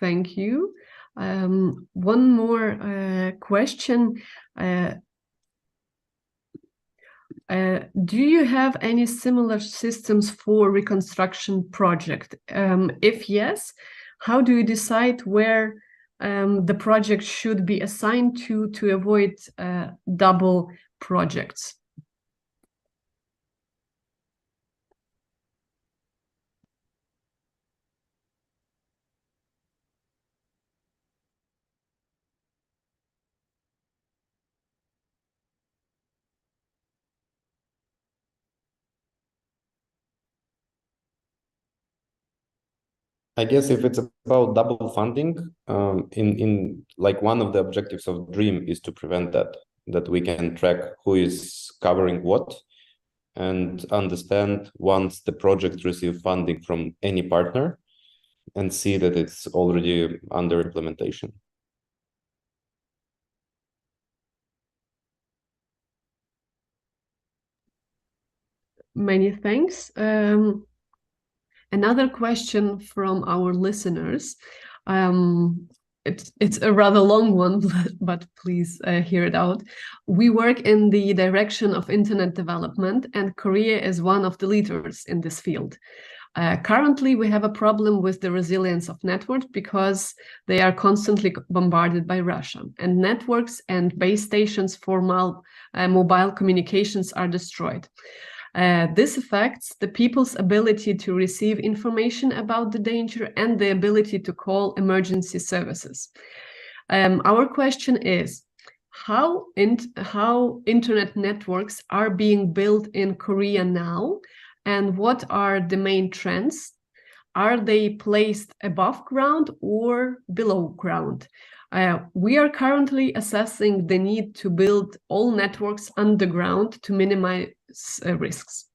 Thank you. One more question. Do you have any similar systems for reconstruction project? If yes, how do you decide where the project should be assigned to avoid double projects? I guess if it's about double funding, in like one of the objectives of DREAM is to prevent that we can track who is covering what. and understand once the project receives funding from any partner and see that it's already under implementation. Many thanks. Another question from our listeners. It's a rather long one, but please hear it out. We work in the direction of internet development, and Korea is one of the leaders in this field. Currently, we have a problem with the resilience of networks because they are constantly bombarded by Russia, and networks and base stations for mobile communications are destroyed. This affects the people's ability to receive information about the danger and the ability to call emergency services. Our question is, how internet networks are being built in Korea now, and what are the main trends? Are they placed above ground or below ground? We are currently assessing the need to build all networks underground to minimize risks.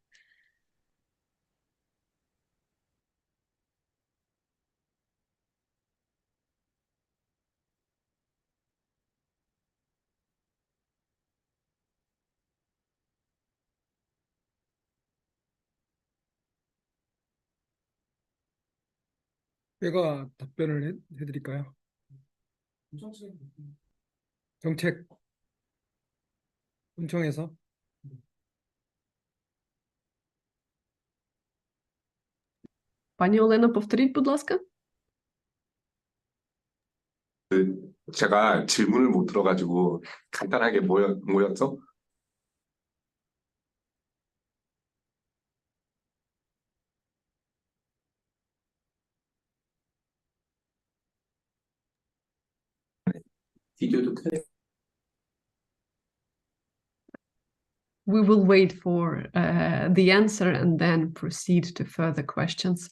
제가 답변을 해드릴까요? 정책 본청에서 Пані Олено, повторіть, будь ласка. 제가 질문을 못 들어가지고 간단하게 뭐였죠? We will wait for the answer and then proceed to further questions.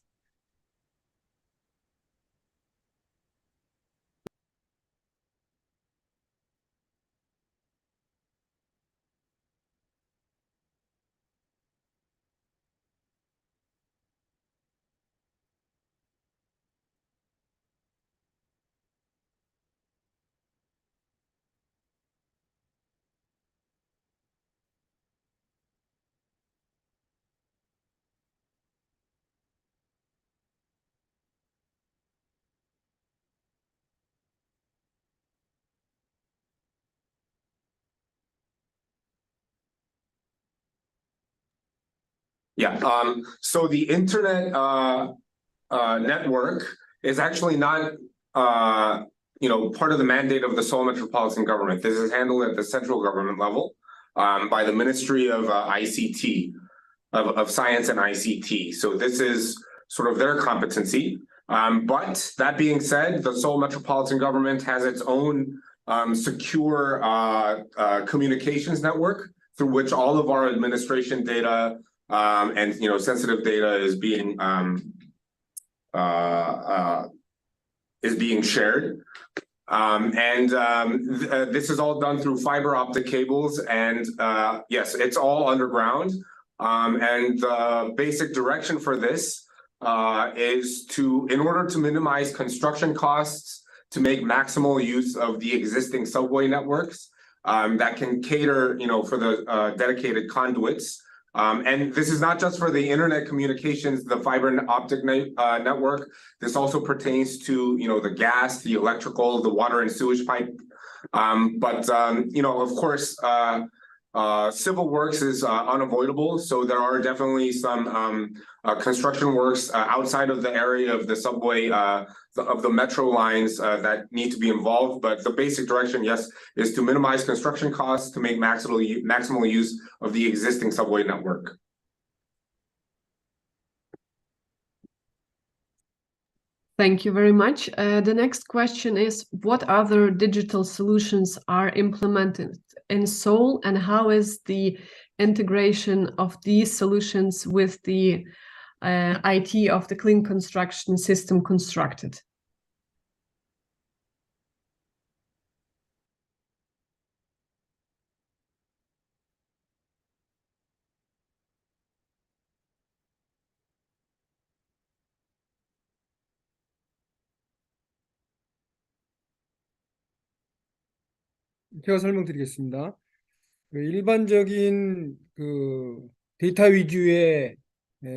Yeah, so the internet network is actually not, part of the mandate of the Seoul Metropolitan Government. This is handled at the central government level by the Ministry of ICT, of Science and ICT. So this is sort of their competency. But that being said, the Seoul Metropolitan Government has its own secure communications network through which all of our administration data and sensitive data is being shared, this is all done through fiber optic cables, and yes, it's all underground. And the basic direction for this is in order to minimize construction costs, to make maximal use of the existing subway networks that can cater, for the dedicated conduits. And this is not just for the internet communications, the fiber optic network. This also pertains to, the gas, the electrical, the water and sewage pipe. Of course, civil works is unavoidable. So there are definitely some construction works outside of the area of the subway, of the metro lines that need to be involved. But the basic direction, yes, is to minimize construction costs, to make maximal use of the existing subway network. Thank you very much. The next question is, what other digital solutions are implemented in Seoul, and how is the integration of these solutions with the IT of the clean construction system constructed? 제가 설명드리겠습니다. 일반적인 데이터 위주의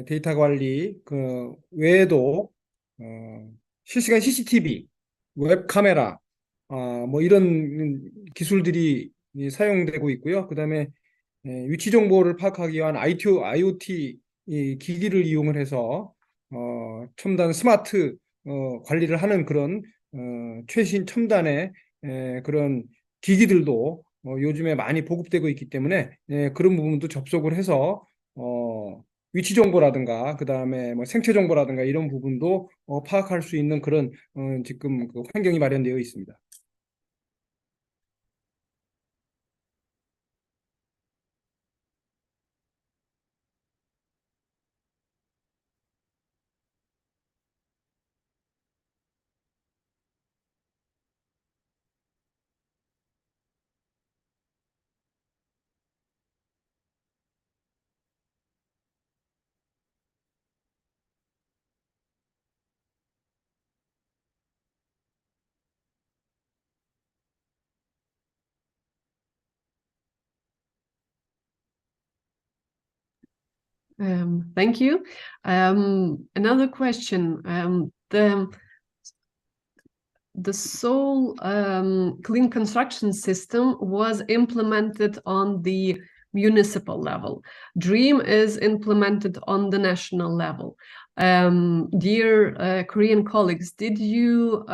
데이터 관리 외에도 실시간 CCTV, 웹 카메라, 뭐 이런 기술들이 사용되고 있고요. 그다음에 위치 정보를 파악하기 위한 IoT 기기를 이용을 해서 첨단 스마트 관리를 하는 그런 최신 첨단의 그런 기기들도 요즘에 많이 보급되고 있기 때문에 그런 부분도 접속을 해서 위치 정보라든가 그다음에 뭐 생체 정보라든가 이런 부분도 파악할 수 있는 그런 지금 그 환경이 마련되어 있습니다. Thank you. Another question. The Seoul clean construction system was implemented on the municipal level. DREAM is implemented on the national level. Dear Korean colleagues, did you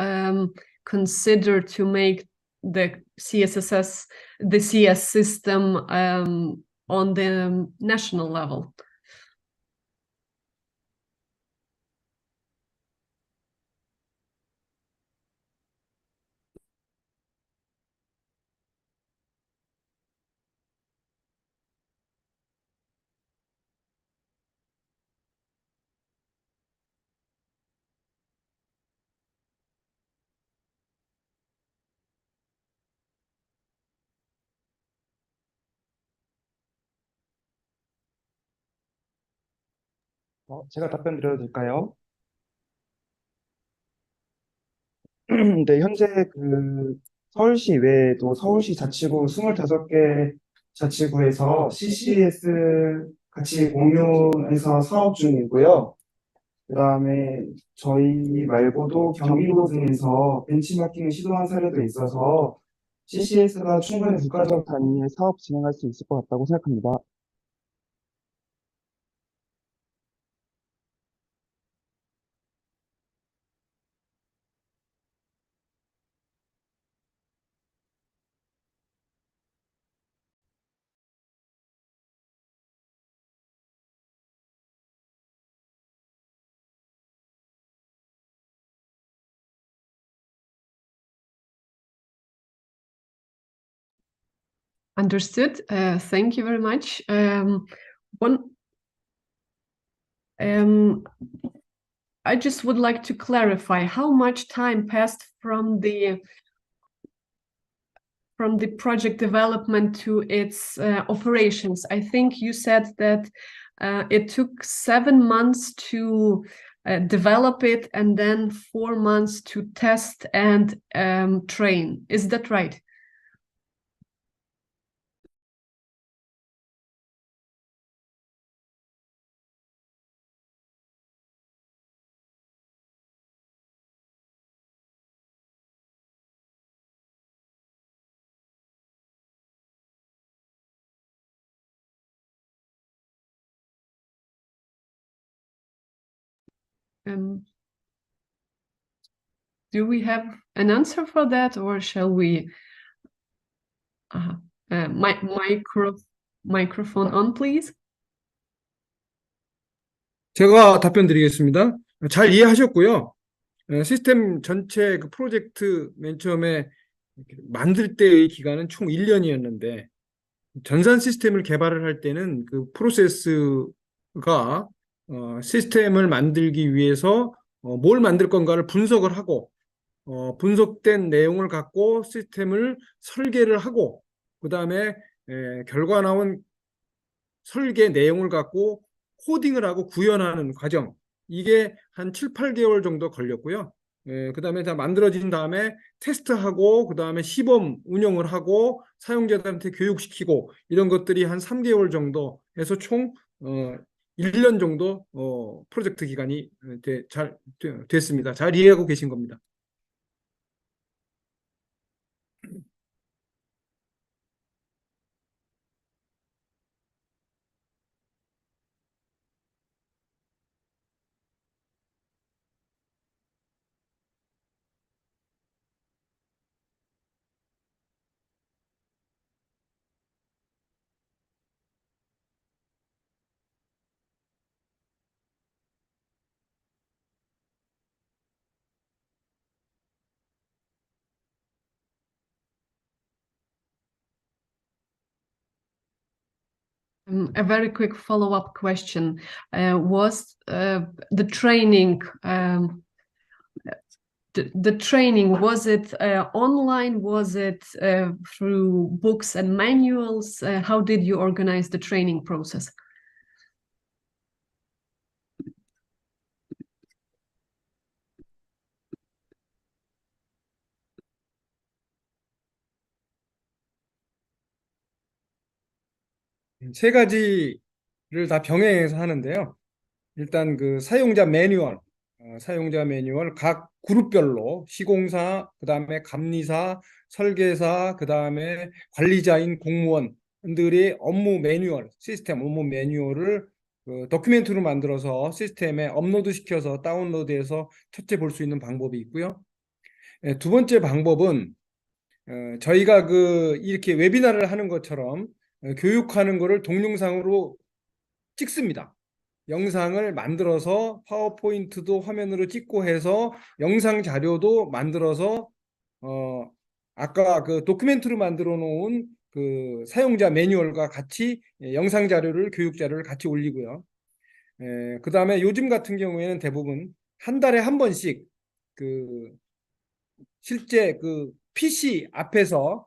consider to make the CS system on the national level? 제가 답변 드려도 될까요? 네, 현재 서울시 외에도 서울시 자치구 25개 자치구에서 CCS 같이 공유해서 사업 중이고요. 그다음에 저희 말고도 경기도 등에서 벤치마킹을 시도한 사례도 있어서 CCS가 충분히 국가적 단위의 사업 진행할 수 있을 것 같다고 생각합니다. Understood. Thank you very much. I just would like to clarify how much time passed from the project development to its operations. I think you said that it took 7 months to develop it and then 4 months to test and train. Is that right? Do we have an answer for that, or shall we? Microphone on, please. 제가 답변 드리겠습니다. 잘 이해하셨고요. 시스템 전체 그 프로젝트 맨 처음에 만들 때의 기간은 총 1년이었는데 전산 시스템을 개발을 할 때는 그 프로세스가 시스템을 만들기 위해서 뭘 만들 건가를 분석을 하고 분석된 내용을 갖고 시스템을 설계를 하고 그 다음에 결과 나온 설계 내용을 갖고 코딩을 하고 구현하는 과정, 이게 한 7, 8개월 정도 걸렸고요. 그다음에 다 만들어진 다음에 테스트하고 그다음에 시범 운영을 하고 사용자들한테 교육시키고 이런 것들이 한 3개월 정도 해서 총 1년 정도 프로젝트 기간이 됐습니다. 잘 이해하고 계신 겁니다. A very quick follow-up question. Was the training the training, was it online? Was it through books and manuals? How did you organize the training process? 세 가지를 다 병행해서 하는데요. 일단 그 사용자 매뉴얼 각 그룹별로 시공사, 그다음에 감리사, 설계사, 그다음에 관리자인 공무원들의 업무 매뉴얼, 시스템 업무 매뉴얼을 도큐멘트로 만들어서 시스템에 업로드 시켜서 다운로드해서 첫째 볼 수 있는 방법이 있고요. 두 번째 방법은 저희가 이렇게 웨비나를 하는 것처럼 교육하는 거를 동영상으로 찍습니다. 영상을 만들어서 파워포인트도 화면으로 찍고 해서 영상 자료도 만들어서 아까 그 도큐멘트로 만들어 놓은 그 사용자 매뉴얼과 같이 영상 자료를 교육 자료를 같이 올리고요. 그다음에 요즘 같은 경우에는 대부분 한 달에 한 번씩 실제 PC 앞에서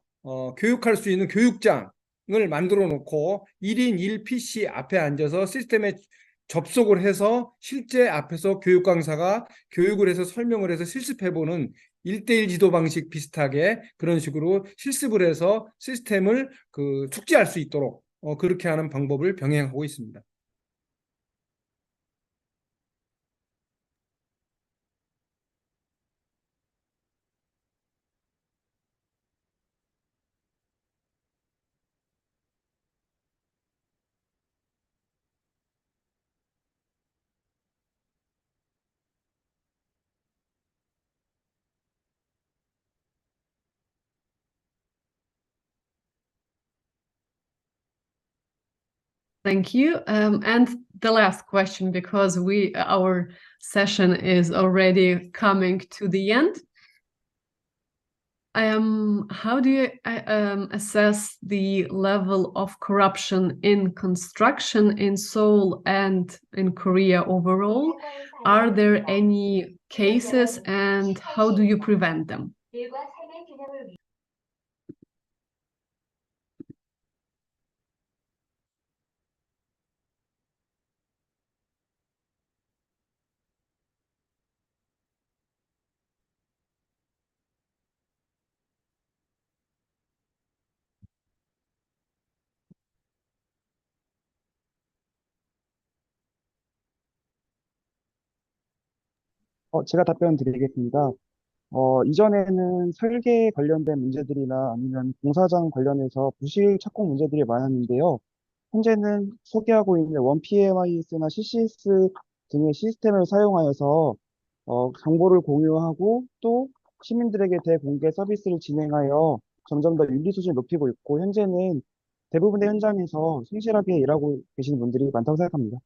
교육할 수 있는 교육장을 만들어 놓고 1인 1PC 앞에 앉아서 시스템에 접속을 해서 실제 앞에서 교육 강사가 교육을 해서 설명을 해서 실습해보는 1대1 지도 방식 비슷하게 그런 식으로 실습을 해서 시스템을 숙지할 수 있도록 그렇게 하는 방법을 병행하고 있습니다. Thank you. And the last question, because our session is already coming to the end. How do you assess the level of corruption in construction in Seoul and in Korea overall? Are there any cases, and how do you prevent them? 제가 답변 드리겠습니다. 이전에는 설계 관련된 문제들이나 아니면 공사장 관련해서 부실 착공 문제들이 많았는데요. 현재는 소개하고 있는 원PMIS나 CCS 등의 시스템을 사용하여서 정보를 공유하고 또 시민들에게 대공개 서비스를 진행하여 점점 더 윤리 수준을 높이고 있고 현재는 대부분의 현장에서 성실하게 일하고 계시는 분들이 많다고 생각합니다.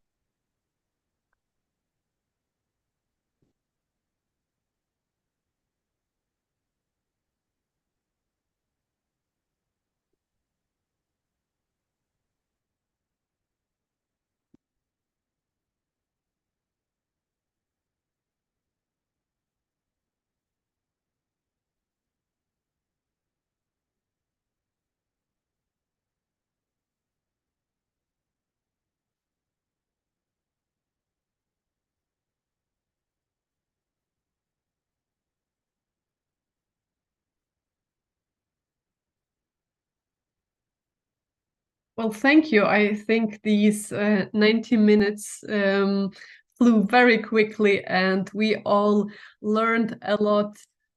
Well, thank you. I think these 90 minutes flew very quickly, and we all learned a lot.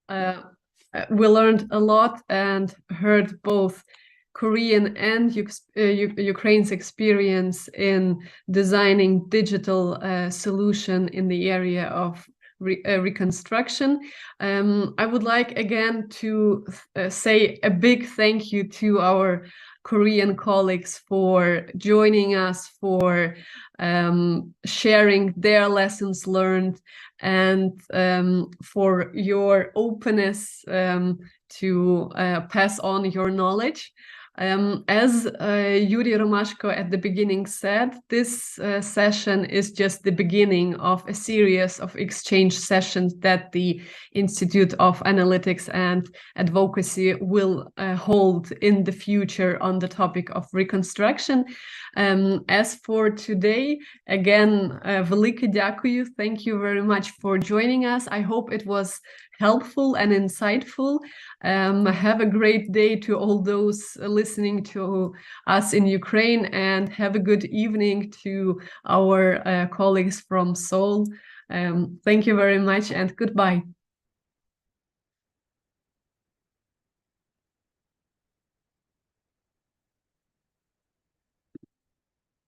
We learned a lot and heard both Korean and Ukraine's experience in designing digital solution in the area of reconstruction. I would like again to say a big thank you to our Korean colleagues for joining us, for sharing their lessons learned, and for your openness to pass on your knowledge. As Yuri Romashko at the beginning said, this session is just the beginning of a series of exchange sessions that the Institute of Analytics and Advocacy will hold in the future on the topic of reconstruction. As for today, again, велике дякую. Thank you very much for joining us. I hope it was helpful and insightful. Have a great day to all those listening to us in Ukraine, and have a good evening to our colleagues from Seoul. Thank you very much, and goodbye.